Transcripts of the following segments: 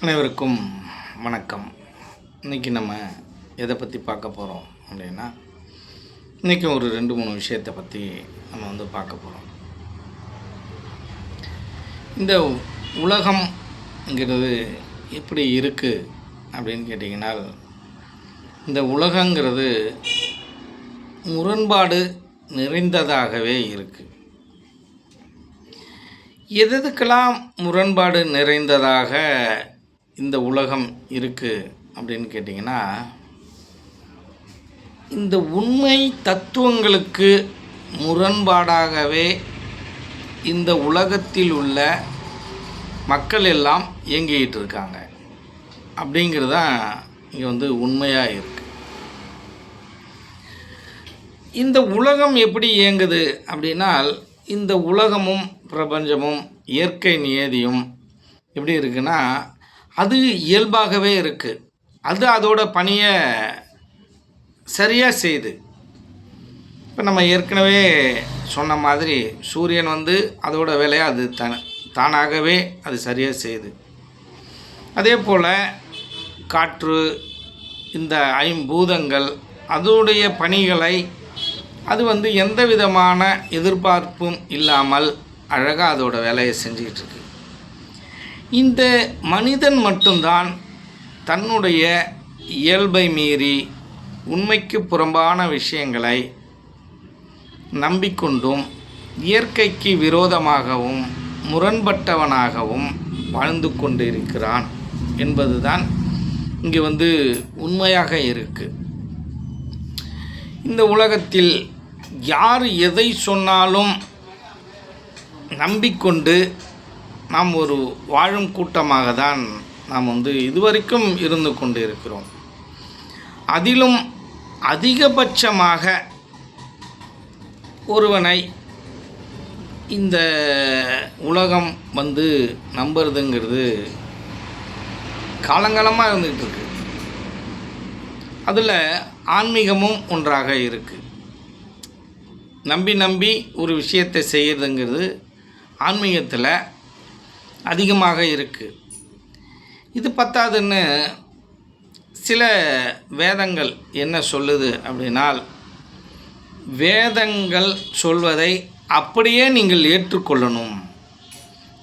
அனைவருக்கும் வணக்கம். இன்றைக்கி நம்ம எதை பற்றி பார்க்க போகிறோம் அப்படின்னா, இன்றைக்கி ஒரு 2-3 விஷயத்தை பற்றி நம்ம பார்க்க போகிறோம். இந்த உலகம்ங்கிறது எப்படி இருக்குது அப்படின்னு கேட்டிங்கன்னா, இந்த உலகங்கிறது முரண்பாடு நிறைந்ததாகவே இருக்குது. எதுக்கெல்லாம் முரண்பாடு நிறைந்ததாக இந்த உலகம் இருக்குது அப்படின்னு கேட்டிங்கன்னா, இந்த உண்மை தத்துவங்களுக்கு முரண்பாடாகவே இந்த உலகத்தில் உள்ள மக்கள் எல்லாம் இயங்கிக்கிட்டு இருக்காங்க அப்படிங்கிறது தான் இங்கே உண்மையாக இருக்குது. இந்த உலகம் எப்படி இயங்குது அப்படின்னால், இந்த உலகமும் பிரபஞ்சமும் இயற்கை நியதியும் எப்படி இருக்குன்னா, அது இயல்பாகவே இருக்குது. அது அதோட பணியை சரியாக செய்யுது. இப்போ நம்ம ஏற்கனவே சொன்ன மாதிரி சூரியன் அதோட வேலையை அது தானாகவே அது சரியாக செய்யுது. அதே போல் காற்று, இந்த ஐம்பூதங்கள் அதோடைய பணிகளை அது எந்த விதமான எதிர்பார்ப்பும் இல்லாமல் அழகாக அதோட வேலையை செஞ்சுக்கிட்டு இருக்கு. இந்த மனிதன் மட்டும்தான் தன்னுடைய இயல்பை மீறி உண்மைக்கு புறம்பான விஷயங்களை நம்பிக்கொண்டும் இயற்கைக்கு விரோதமாகவும் முரண்பட்டவனாகவும் வாழ்ந்து கொண்டிருக்கிறான் என்பதுதான் இங்கே உண்மையாக இருக்குது. இந்த உலகத்தில் யார் எதை சொன்னாலும் நம்பிக்கொண்டு நாம் ஒரு வாழும் கூட்டமாக தான் நாம் இதுவரைக்கும் இருந்து கொண்டு இருக்கிறோம். அதிலும் அதிகபட்சமாக ஒருவனை இந்த உலகம் நம்புறதுங்கிறது காலங்காலமாக இருந்துகிட்டு இருக்கு. அதில் ஆன்மீகமும் ஒன்றாக இருக்குது. நம்பி ஒரு விஷயத்தை செய்கிறதுங்கிறது ஆன்மீகத்தில் அதிகமாக இருக்குது. இது பத்தாதுன்னு சில வேதங்கள் என்ன சொல்லுது அப்படின்னால், வேதங்கள் சொல்வதை அப்படியே நீங்கள் ஏற்றுக்கொள்ளணும்.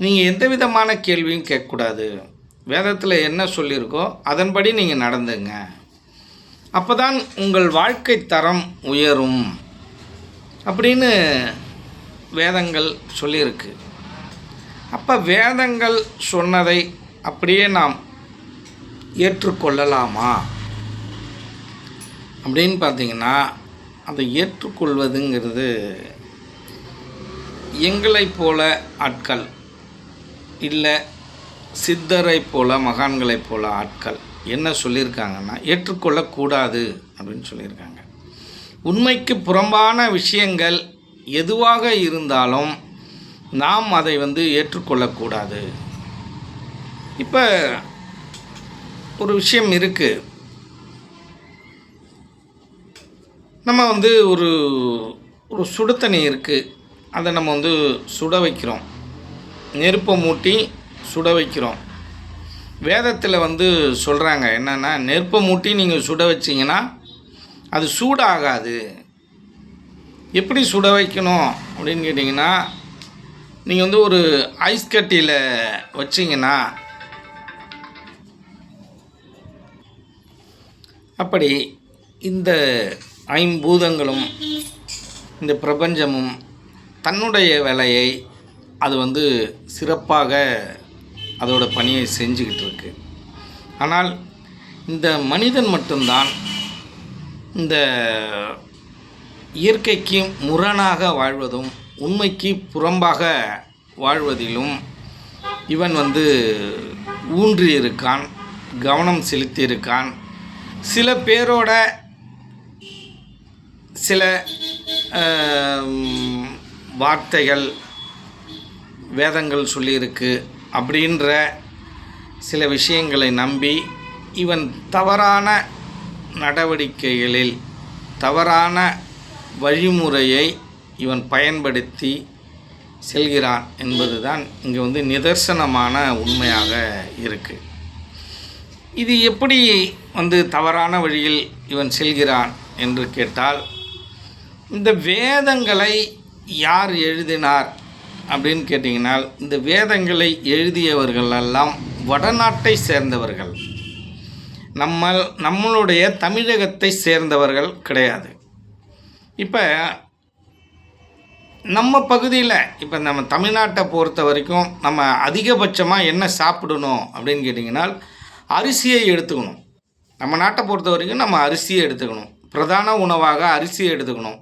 நீங்கள் எந்த விதமான கேள்வியும் கேட்கக்கூடாது. வேதத்தில் என்ன சொல்லியிருக்கோ அதன்படி நீங்கள் நடந்துங்க. அப்போ தான் உங்கள் வாழ்க்கை தரம் உயரும் அப்படின்னு வேதங்கள் சொல்லியிருக்கு. அப்போ வேதங்கள் சொன்னதை அப்படியே நாம் ஏற்றுக்கொள்ளலாமா அப்படின்னு பார்த்திங்கன்னா, அதை ஏற்றுக்கொள்வதுங்கிறது எங்களைப் போல ஆட்கள் இல்லை சித்தரை போல மகான்களைப் போல ஆட்கள் என்ன சொல்லியிருக்காங்கன்னா, ஏற்றுக்கொள்ளக்கூடாது அப்படின்னு சொல்லியிருக்காங்க. உண்மைக்கு புறம்பான விஷயங்கள் எதுவாக இருந்தாலும் நாம் அதை ஏற்றுக்கொள்ளக்கூடாது. இப்போ ஒரு விஷயம் இருக்குது. நம்ம ஒரு ஒரு சுடு தண்ணி இருக்குது, அதை நம்ம சுட வைக்கிறோம், நெருப்பை மூட்டி சுட வைக்கிறோம். வேதத்தில் சொல்கிறாங்க என்னென்னா, நெருப்பை மூட்டி நீங்கள் சுட வச்சிங்கன்னா அது சூடாகாது. எப்படி சுட வைக்கணும் அப்படின்னு கேட்டிங்கன்னா, நீங்கள் ஒரு ஐஸ் கட்டியில் வச்சிங்கன்னா, அப்படி இந்த ஐம்பூதங்களும் இந்த பிரபஞ்சமும் தன்னுடைய வேலையை அது சிறப்பாக அதோட பணியை செஞ்சுக்கிட்டு இருக்கு. ஆனால் இந்த மனிதன் மட்டும்தான் இந்த இயற்கைக்கு முரணாக வாழ்வதும் உண்மைக்கு புறம்பாக வாழ்வதிலும் இவன் ஊன்றி இருக்கான், கவனம் செலுத்தி இருக்கான். சில பேரோட சில வார்த்தைகள் வேதங்கள் சொல்லியிருக்கு அப்படின்ற சில விஷயங்களை நம்பி இவன் தவறான நடவடிக்கைகளில் தவறான வழிமுறையை இவன் பயன்படுத்தி செல்கிறான் என்பது தான் இங்கே நிதர்சனமான உண்மையாக இருக்குது. இது எப்படி தவறான வழியில் இவன் செல்கிறான் என்று கேட்டால், இந்த வேதங்களை யார் எழுதினார் அப்படின்னு கேட்டிங்கனால், இந்த வேதங்களை எழுதியவர்கள் எல்லாம் வடநாட்டை சேர்ந்தவர்கள், நம்மளுடைய தமிழகத்தை சேர்ந்தவர்கள் கிடையாது. இப்போ நம்ம பகுதியில், இப்போ நம்ம தமிழ்நாட்டை பொறுத்த வரைக்கும் நம்ம அதிகபட்சமாக என்ன சாப்பிடணும் அப்படின்னு கேட்டிங்கனால் அரிசியை எடுத்துக்கணும். நம்ம நாட்டை பொறுத்த வரைக்கும் நம்ம அரிசியை எடுத்துக்கணும். பிரதான உணவாக அரிசியை எடுத்துக்கணும்.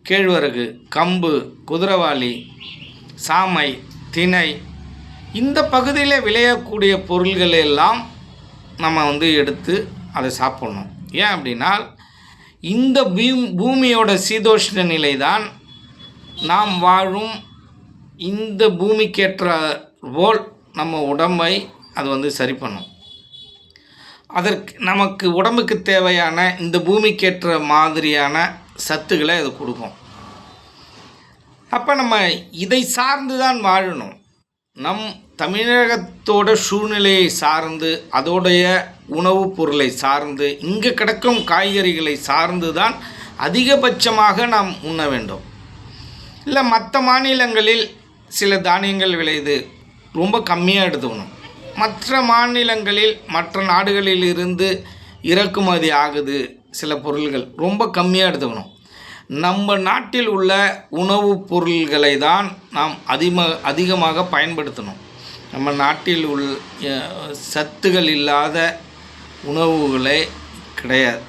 கேழ்வரகு, கம்பு, குதிரைவாலி, சாமை, திணை, இந்த பகுதியில் விளையக்கூடிய பொருள்கள் எல்லாம் நம்ம எடுத்து அதை சாப்பிட்ணும். ஏன் அப்படின்னா, இந்த பூமியோட சீதோஷ்ண நிலை தான் நாம் வாழும் இந்த பூமிக்கேற்ற போல் நம்ம உடம்பை அது சரி பண்ணும். அதற்கு நமக்கு உடம்புக்கு தேவையான இந்த பூமிக்கேற்ற மாதிரியான சத்துக்களை அது கொடுக்கும். அப்போ நம்ம இதை சார்ந்து தான் வாழணும். நம் தமிழகத்தோட சூழ்நிலையை சார்ந்து, அதோடைய உணவுப் பொருளை சார்ந்து, இங்கே கிடைக்கும் காய்கறிகளை சார்ந்து தான் அதிகபட்சமாக நாம் உண்ண வேண்டும். இல்லை மற்ற மாநிலங்களில் சில தானியங்கள் விளையுது, ரொம்ப கம்மியாக எடுத்துக்கணும். மற்ற மாநிலங்களில் மற்ற நாடுகளில் இருந்து இறக்குமதி ஆகுது சில பொருள்கள், ரொம்ப கம்மியாக எடுத்துக்கணும். நம்ம நாட்டில் உள்ள உணவுப் பொருள்களை தான் நாம் அதிகமாக பயன்படுத்தணும். நம்ம நாட்டில் சத்துகள் இல்லாத உணவுகளே கிடையாது.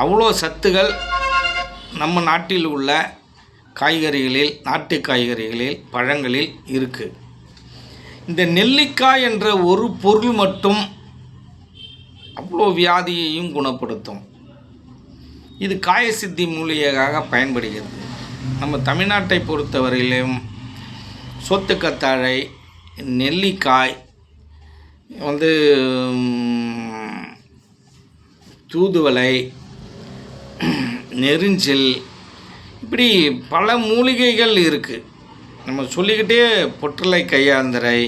அவ்வளோ சத்துகள் நம்ம நாட்டில் உள்ள காய்கறிகளில், நாட்டு காய்கறிகளில், பழங்களில் இருக்குது. இந்த நெல்லிக்காய் என்ற ஒரு பொருள் மட்டும் அவ்வளோ வியாதியையும் குணப்படுத்தும். இது காயசித்தி மூலிகையாக பயன்படுகிறது. நம்ம தமிழ்நாட்டை பொறுத்தவரையிலும் சோத்துக்கத்தாழை, நெல்லிக்காய், தூதுவளை, நெரிஞ்சில், இப்படி பல மூலிகைகள் இருக்குது. நம்ம சொல்லிக்கிட்டே பொற்றலை கையாந்தரை,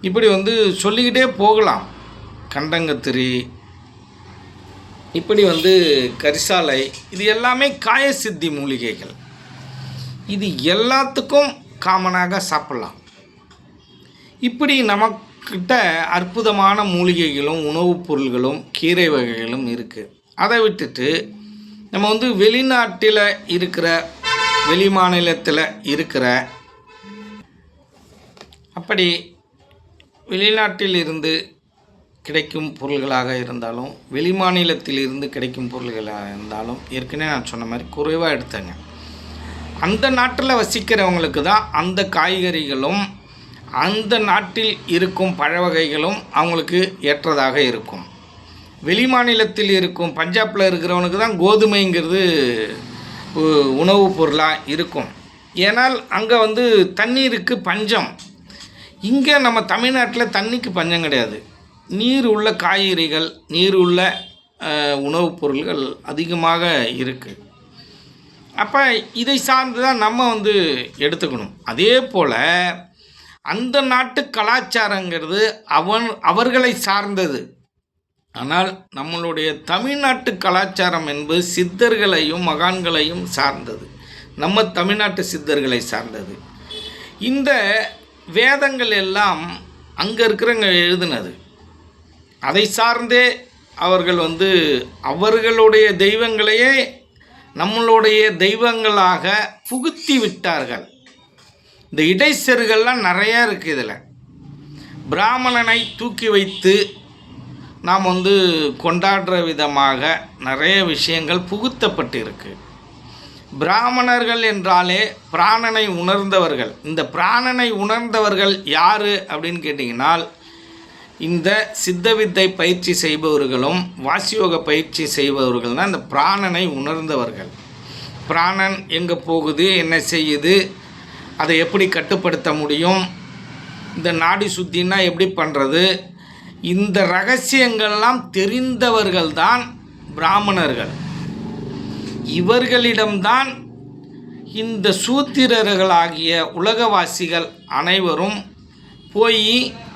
இப்படி சொல்லிக்கிட்டே போகலாம். கண்டங்கத்திரி, இப்படி கரிசாலை, இது எல்லாமே காயசித்தி மூலிகைகள். இது எல்லாத்துக்கும் காமனாக சாப்பிட்லாம். இப்படி நமக்கிட்ட அற்புதமான மூலிகைகளும் உணவுப் பொருள்களும் கீரை வகைகளும் இருக்குது. அதை விட்டுட்டு நம்ம வெளிநாட்டில் இருக்கிற, வெளி மாநிலத்தில் இருக்கிற, அப்படி வெளிநாட்டில் இருந்து கிடைக்கும் பொருள்களாக இருந்தாலும், வெளி மாநிலத்தில் இருந்து கிடைக்கும் பொருள்களாக இருந்தாலும், ஏற்கனவே நான் சொன்ன மாதிரி குறைவாக எடுத்தேங்க. அந்த நாட்டில் வசிக்கிறவங்களுக்கு தான் அந்த காய்கறிகளும் அந்த நாட்டில் இருக்கும் பழ வகைகளும் அவங்களுக்கு ஏற்றதாக இருக்கும். வெளி மாநிலத்தில் இருக்கும் பஞ்சாபில் இருக்கிறவனுக்கு தான் கோதுமைங்கிறது உணவுப் பொருளாக இருக்கும். ஏன்னால் அங்கே தண்ணீருக்கு பஞ்சம். இங்கே நம்ம தமிழ்நாட்டில் தண்ணிக்கு பஞ்சம் கிடையாது. நீர் உள்ள காய்கறிகள், நீர் உள்ள உணவுப் பொருள்கள் அதிகமாக இருக்குது. அப்போ இதை சார்ந்து தான் நம்ம எடுத்துக்கணும். அதே போல் அந்த நாட்டு கலாச்சாரங்கிறது அவர்களை சார்ந்தது. ஆனால் நம்மளுடைய தமிழ்நாட்டு கலாச்சாரம் என்பது சித்தர்களையும் மகான்களையும் சார்ந்தது. நம்ம தமிழ்நாட்டு சித்தர்களை சார்ந்தது. இந்த வேதங்கள் எல்லாம் அங்கே இருக்கிறவங்க எழுதினது. அதை சார்ந்தே அவர்கள் அவர்களுடைய தெய்வங்களையே நம்மளுடைய தெய்வங்களாக புகுத்தி விட்டார்கள். இந்த இடைச்செருகள்லாம் நிறையா இருக்குது. இதில் பிராமணனை தூக்கி வைத்து நாம் கொண்டாடுற விதமாக நிறைய விஷயங்கள் புகுத்தப்பட்டு இருக்குது. பிராமணர்கள் என்றாலே பிராணனை உணர்ந்தவர்கள். இந்த பிராணனை உணர்ந்தவர்கள் யார் அப்படின்னு கேட்டிங்கனால், இந்த சித்தவித்தை பயிற்சி செய்பவர்களும் வாசியோக பயிற்சி செய்பவர்கள் தான் இந்த பிராணனை உணர்ந்தவர்கள். பிராணன் எங்கே போகுது, என்ன செய்யுது, அதை எப்படி கட்டுப்படுத்த முடியும், இந்த நாடி சுத்தின்னா எப்படி பண்ணுறது, இந்த ரகசியங்கள்லாம் தெரிந்தவர்கள் தான் பிராமணர்கள். இவர்களிடம்தான் இந்த சூத்திரர்களாகிய உலகவாசிகள் அனைவரும் போய்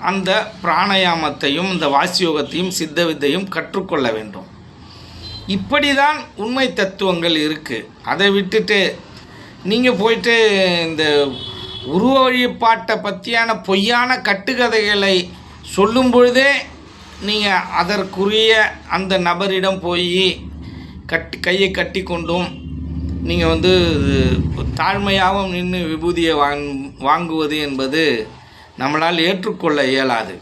அந்த பிராணாயாமத்தையும் இந்த வாசியோகத்தையும் சித்த வித்தையும் கற்றுக்கொள்ள வேண்டும். இப்படி தான் உண்மை தத்துவங்கள் இருக்குது. அதை விட்டுட்டு நீங்கள் போயிட்டு இந்த உருவ வழிபாட்டை பற்றியான பொய்யான கட்டுக்கதைகளை சொல்லும் பொழுதே நீங்கள் அதற்குரிய அந்த நபரிடம் போய் கையை கட்டி கொண்டும் நீங்கள் தாழ்மையாகவும் நின்று விபூதியை வாங்குவது என்பது நம்மளால் ஏற்றுக்கொள்ள இயலாது.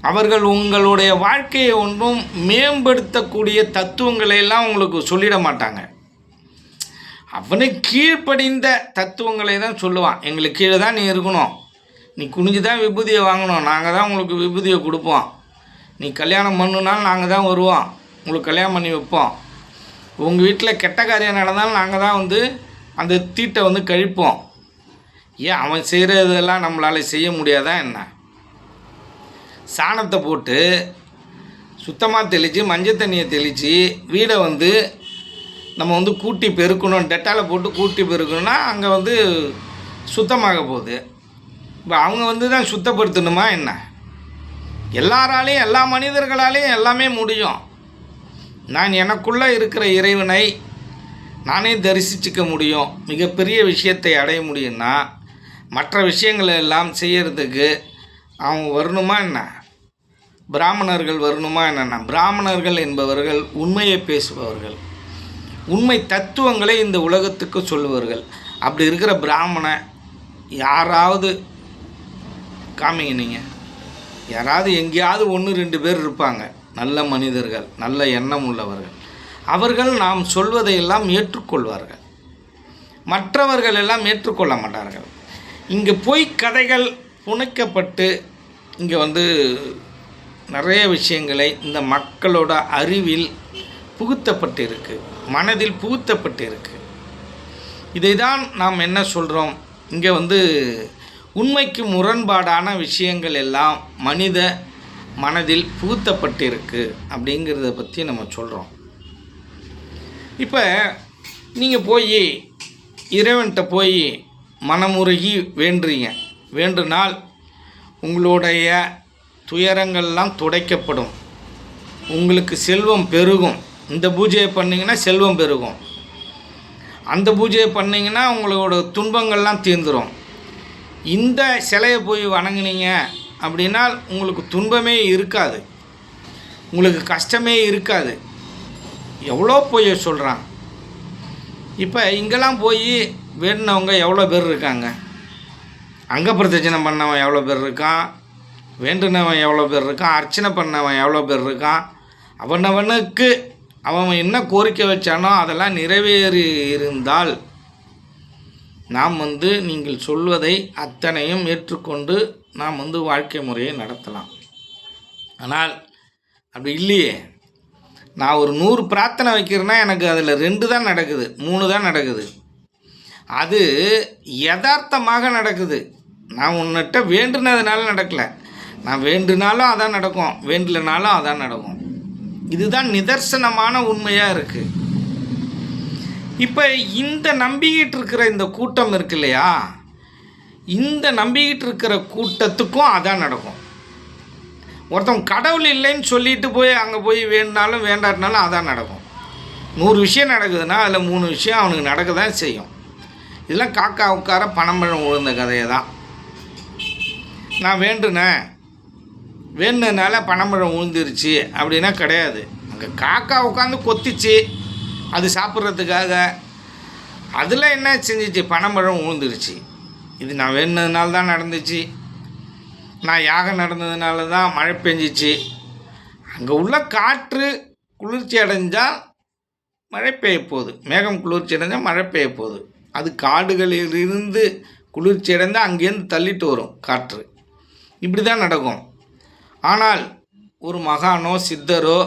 அவர்கள் உங்களுடைய வாழ்க்கையை ஒன்றும் மேம்படுத்தக்கூடிய தத்துவங்களையெல்லாம் உங்களுக்கு சொல்லிட மாட்டாங்க. அவனை கீழ்ப்படிந்த தத்துவங்களை தான் சொல்லுவான். எங்களுக்கு கீழே தான் நீ இருக்கணும், நீ குனிஞ்சு தான் விபூதியை வாங்கணும், நாங்கள் தான் உங்களுக்கு விபூதியை கொடுப்போம், நீ கல்யாணம் பண்ணுனாலும் நாங்கள் தான் வருவோம், உங்களுக்கு கல்யாணம் பண்ணி வைப்போம், உங்கள் வீட்டில் கெட்ட காரியம் நடந்தாலும் நாங்கள் தான் அந்த தீட்டை கழிப்போம். ஏன் அவன் செய்கிறதெல்லாம் நம்மளால் செய்ய முடியாதா என்ன? சாணத்தை போட்டு சுத்தமாக தெளித்து மஞ்சள் தண்ணியை தெளித்து வீடை நம்ம கூட்டி பெருக்கணும், டெட்டாலை போட்டு கூட்டி பெருக்கணும்னா அங்கே சுத்தமாக போகுது. இப்போ அவங்க தான் சுத்தப்படுத்தணுமா என்ன? எல்லாராலையும் எல்லா மனிதர்களாலேயும் எல்லாமே முடியும். நான் எனக்குள்ளே இருக்கிற இறைவனை நானே தரிசிச்சுக்க முடியும். மிகப்பெரிய விஷயத்தை அடைய முடியும்னா மற்ற விஷயங்களை எல்லாம் செய்கிறதுக்கு அவங்க வரணுமா என்ன? பிராமணர்கள் வரணுமா என்னென்னா? பிராமணர்கள் என்பவர்கள் உண்மையை பேசுபவர்கள், உண்மை தத்துவங்களை இந்த உலகத்துக்கு சொல்லுவார்கள். அப்படி இருக்கிற பிராமணனை யாராவது காமிங்க. நீங்கள் யாராவது எங்கேயாவது 1-2 பேர் இருப்பாங்க, நல்ல மனிதர்கள், நல்ல எண்ணம் உள்ளவர்கள். அவர்கள் நாம் சொல்வதையெல்லாம் ஏற்றுக்கொள்வார்கள், மற்றவர்கள் எல்லாம் ஏற்றுக்கொள்ள மாட்டார்கள். இங்கே பொய் கதைகள் புனைக்கப்பட்டு இங்கே நிறைய விஷயங்களை இந்த மக்களோட அறிவில் புகுத்தப்பட்டு இருக்குது, மனதில் புகுத்தப்பட்டு இருக்குது. இதை தான் நாம் என்ன சொல்கிறோம், இங்கே உண்மைக்கு முரண்பாடான விஷயங்கள் எல்லாம் மனித மனதில் புகுத்தப்பட்டு இருக்குது அப்படிங்கிறத பற்றி நம்ம சொல்கிறோம். இப்போ நீங்கள் போய் இறைவன்கிட்ட போய் மனமுருகி வேண்டுறீங்க. வேண்டுனால் உங்களுடைய துயரங்கள்லாம் துடைக்கப்படும், உங்களுக்கு செல்வம் பெருகும். இந்த பூஜையை பண்ணிங்கன்னா செல்வம் பெருகும், அந்த பூஜையை பண்ணிங்கன்னா உங்களோட துன்பங்கள்லாம் தீர்ந்துடும். இந்த சிலையை போய் வணங்கினீங்க அப்படின்னா உங்களுக்கு துன்பமே இருக்காது, உங்களுக்கு கஷ்டமே இருக்காது. எவ்வளோ போய் சொல்கிறான். இப்போ இங்கெல்லாம் போய் வேண்டினவங்க எவ்வளோ பேர் இருக்காங்க, அங்கே பிரதட்சணை பண்ணவன் எவ்வளோ பேர் இருக்கான், வேண்டுனவன் எவ்வளோ பேர் இருக்கான், அர்ச்சனை பண்ணவன் எவ்வளோ பேர் இருக்கான். அவனவனுக்கு அவன் என்ன கோரிக்கை வச்சானோ அதெல்லாம் நிறைவேறி இருந்தால் நாம் நீங்கள் சொல்வதை அத்தனையும் ஏற்றுக்கொண்டு நாம் வாழ்க்கை முறையை நடத்தலாம். ஆனால் அப்படி இல்லையே. நான் ஒரு 100 பிரார்த்தனை வைக்கிறேன்னா எனக்கு அதில் 2 தான் நடக்குது, 3 தான் நடக்குது. அது யதார்த்தமாக நடக்குது. நான் உன்னிட்ட வேண்டுனதுனால நடக்கலை, நான் வேண்டுனாலும் அதான் நடக்கும், வேண்டலனாலும் அதான் நடக்கும். இதுதான் நிதர்சனமான உண்மையாக இருக்குது. இப்போ இந்த நம்பிக்கிட்டு இருக்கிற இந்த கூட்டம் இருக்கு இல்லையா, இந்த நம்பிக்கிட்டு இருக்கிற கூட்டத்துக்கும் அதான் நடக்கும். ஒருத்தன் கடவுள் இல்லைன்னு சொல்லிட்டு போய் அங்கே போய் வேணுனாலும் வேண்டாட்டினாலும் அதான் நடக்கும். 100 விஷயம் நடக்குதுன்னா அதில் 3 விஷயம் அவனுக்கு நடக்க தான் செய்யும். இதெல்லாம் காக்கா உட்கார பணம்பழம் விழுந்த கதையை தான். நான் வேண்டுனால பணம்பழம் விழுந்துருச்சு அப்படின்னா கிடையாது. அங்கே காக்கா உட்காந்து கொத்திச்சு அது சாப்பிட்றதுக்காக, அதில் என்ன செஞ்சிச்சு, பனம்பழம் விழுந்துருச்சு. இது நான் வேணுனதுனால தான் நடந்துச்சு, நான் யாகம் நடந்ததுனால தான் மழை பெஞ்சிச்சு. அங்கே உள்ள காற்று குளிர்ச்சி அடைஞ்சால் மழை பெய்ய போகுது, மேகம் குளிர்ச்சி அடைஞ்சால் மழை பெய்ய போகுது. அது காடுகளிலிருந்து குளிர்ச்சி அடைந்தால் அங்கேருந்து தள்ளிட்டு வரும் காற்று. இப்படி தான் நடக்கும். ஆனால் ஒரு மகானோ சித்தரோ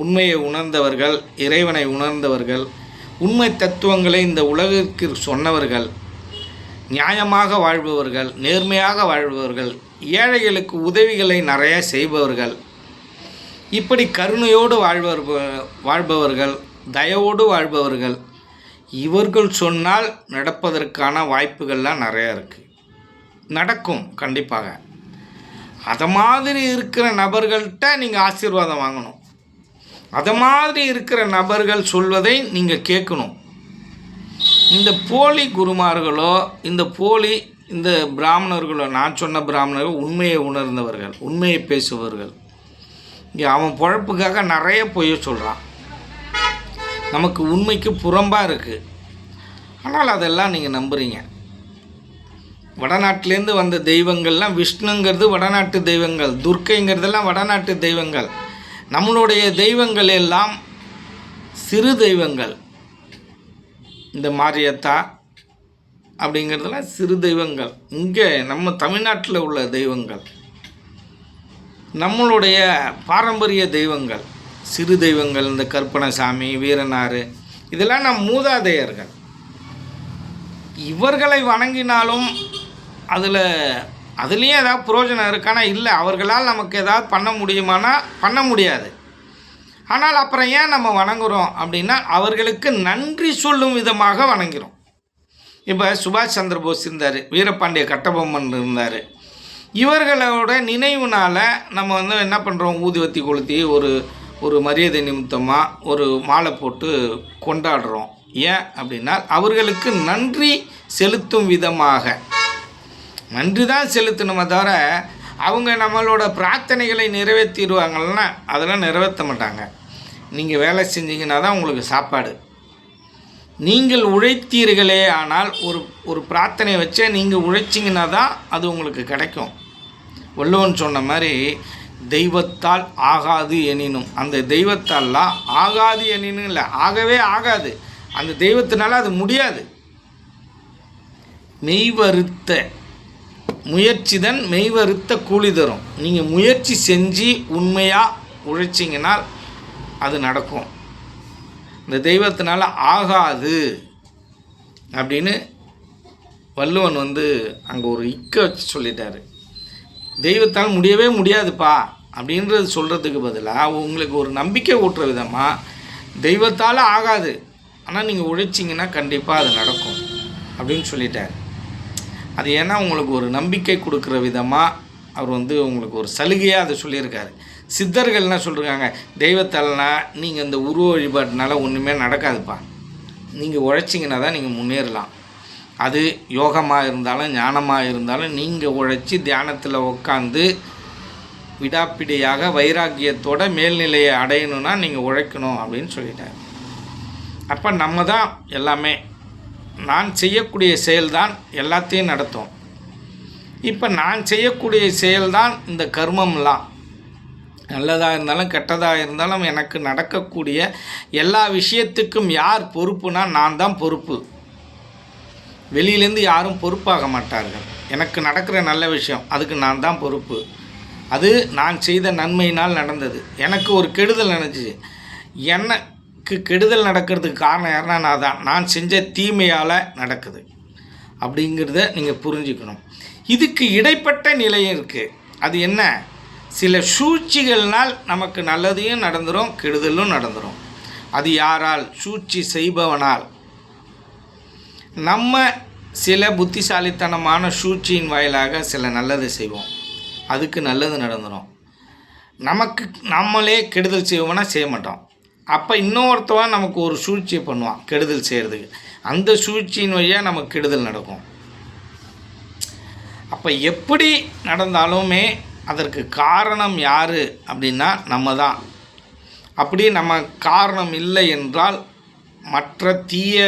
உண்மையை உணர்ந்தவர்கள், இறைவனை உணர்ந்தவர்கள், உண்மை தத்துவங்களை இந்த உலகிற்கு சொன்னவர்கள், நியாயமாக வாழ்பவர்கள், நேர்மையாக வாழ்பவர்கள், ஏழைகளுக்கு உதவிகளை நிறைய செய்பவர்கள், இப்படி கருணையோடு வாழ்பவர்கள், தயவோடு வாழ்பவர்கள், இவர்கள் சொன்னால் நடப்பதற்கான வாய்ப்புகள்லாம் நிறையா இருக்குது. நடக்கும் கண்டிப்பாக. அதை மாதிரி இருக்கிற நபர்கள்ட்ட நீங்கள் ஆசீர்வாதம் வாங்கணும். அதை மாதிரி இருக்கிற நபர்கள் சொல்வதை நீங்கள் கேட்கணும். இந்த போலி குருமார்களோ இந்த பிராமணர்களோ, நான் சொன்ன பிராமணர்கள் உண்மையை உணர்ந்தவர்கள், உண்மையை பேசுபவர்கள். இங்கே அவன் பொழப்புக்காக நிறைய பொய்ய சொல்கிறான், நமக்கு உண்மைக்கு புறம்பாக இருக்குது. ஆனால் அதெல்லாம் நீங்கள் நம்புகிறீங்க. வடநாட்டிலேருந்து வந்த தெய்வங்கள்லாம், விஷ்ணுங்கிறது வடநாட்டு தெய்வங்கள், துர்க்கைங்கிறதெல்லாம் வடநாட்டு தெய்வங்கள். நம்மளுடைய தெய்வங்கள் எல்லாம் சிறு தெய்வங்கள். இந்த மாரியத்தா அப்படிங்கிறதுலாம் சிறு தெய்வங்கள். இங்கே நம்ம தமிழ்நாட்டில் உள்ள தெய்வங்கள், நம்மளுடைய பாரம்பரிய தெய்வங்கள், சிறு தெய்வங்கள். இந்த கற்பனசாமி, வீரனார், இதெல்லாம் நம் மூதாதையர்கள். இவர்களை வணங்கினாலும் அதுலேயும் ஏதாவது பிரயோஜனம் இருக்கானா? இல்லை. அவர்களால் நமக்கு ஏதாவது பண்ண முடியுமானா பண்ண முடியாது. ஆனால் அப்புறம் ஏன் நம்ம வணங்குகிறோம் அப்படின்னா, அவர்களுக்கு நன்றி சொல்லும் விதமாக வணங்குகிறோம். இப்போ சுபாஷ் சந்திர போஸ் இருந்தார், வீரபாண்டிய கட்டபொம்மன் இருந்தார். இவர்களோட நினைவுனால் நம்ம என்ன பண்ணுறோம், ஊதுவத்தி கொளுத்தி ஒரு மரியாதை நிமித்தமாக ஒரு மாலை போட்டு கொண்டாடுறோம். ஏன் அப்படின்னா, அவர்களுக்கு நன்றி செலுத்தும் விதமாக. நன்றி தான் செலுத்தணுமே தவிர அவங்க நம்மளோட பிரார்த்தனைகளை நிறைவேற்றிடுவாங்கன்னா அதெல்லாம் நிறைவேற்ற மாட்டாங்க. நீங்கள் வேலை செஞ்சீங்கன்னா தான் உங்களுக்கு சாப்பாடு. நீங்கள் உழைத்தீர்களே ஆனால் ஒரு பிரார்த்தனை வச்சே நீங்கள் உழைச்சிங்கன்னா தான் அது உங்களுக்கு கிடைக்கும். வள்ளுவன் சொன்ன மாதிரி தெய்வத்தால் ஆகாது எனினும், அந்த தெய்வத்தால்லாம் ஆகாது எனினும் இல்லை, ஆகவே ஆகாது. அந்த தெய்வத்தினால அது முடியாது. மெய்வருத்த முயற்சிதான் மெய்வருத்த கூலி தரும். நீங்கள் முயற்சி செஞ்சு உண்மையாக உழைச்சிங்கனால் அது நடக்கும். இந்த தெய்வத்தினால ஆகாது அப்படின்னு வள்ளுவன் அங்கே ஒரு வச்சு சொல்லிட்டார். தெய்வத்தால் முடியவே முடியாதுப்பா அப்படின்றது சொல்கிறதுக்கு பதிலாக உங்களுக்கு ஒரு நம்பிக்கை ஊட்டுற விதமாக தெய்வத்தால் ஆகாது, ஆனால் நீங்கள் உழைச்சிங்கன்னா கண்டிப்பாக அது நடக்கும் அப்படின்னு சொல்லிட்டார். அது ஏன்னா உங்களுக்கு ஒரு நம்பிக்கை கொடுக்குற விதமாக அவர் உங்களுக்கு ஒரு சலுகையாக அதை சொல்லியிருக்காரு. சித்தர்கள் என்ன சொல்கிறாங்க, தெய்வத்தால்னா நீங்கள் இந்த உருவ வழிபாட்டினால ஒன்றுமே நடக்காதுப்பா, நீங்கள் உழைச்சிங்கன்னா தான் நீங்கள் முன்னேறலாம். அது யோகமாக இருந்தாலும் ஞானமாக இருந்தாலும் நீங்கள் உழைச்சி தியானத்தில் உட்காந்து விடாப்பிடியாக வைராக்கியத்தோட மேல்நிலையை அடையணும்னா நீங்கள் உழைக்கணும் அப்படின்னு சொல்லிட்டார். அப்போ நம்ம தான் எல்லாமே, நான் செய்யக்கூடிய செயல்தான் எல்லாத்தையும் நடத்தும். இப்போ நான் செய்யக்கூடிய செயல்தான் இந்த கர்மம்லாம். நல்லதாக இருந்தாலும் கெட்டதாக இருந்தாலும் எனக்கு நடக்கக்கூடிய எல்லா விஷயத்துக்கும் யார் பொறுப்புனா நான் தான் பொறுப்பு. வெளியிலேருந்து யாரும் பொறுப்பாக மாட்டார்கள். எனக்கு நடக்கிற நல்ல விஷயம் அதுக்கு நான் தான் பொறுப்பு. அது நான் செய்த நன்மையினால் நடந்தது. எனக்கு ஒரு கெடுதல் நடந்துச்சு, எனக்கு கெடுதல் நடக்கிறதுக்கு காரணம் யாருன்னா நான் செஞ்ச தீமையால் நடக்குது அப்படிங்கிறத நீங்கள் புரிஞ்சுக்கணும். இதுக்கு இடைப்பட்ட நிலையும் இருக்குது. அது என்ன, சில சூழ்ச்சிகள்னால் நமக்கு நல்லதையும் நடந்துடும் கெடுதலும் நடந்துடும். அது யாரால்? சூழ்ச்சி செய்பவனால். நம்ம சில புத்திசாலித்தனமான சூழ்ச்சியின் வாயிலாக சில நல்லதை செய்வோம், அதுக்கு நல்லது நடந்துடும். நமக்கு நம்மளே கெடுதல் செய்வோம்னா செய்ய மாட்டோம். அப்போ இன்னொருத்தவன் நமக்கு ஒரு சூழ்ச்சியை பண்ணுவான் கெடுதல் செய்கிறதுக்கு, அந்த சூழ்ச்சியின் வழியாக நமக்கு கெடுதல் நடக்கும். அப்போ எப்படி நடந்தாலுமே அதற்கு காரணம் யார் அப்படின்னா நம்ம தான். அப்படி நம்ம காரணம் இல்லை என்றால் மற்ற தீய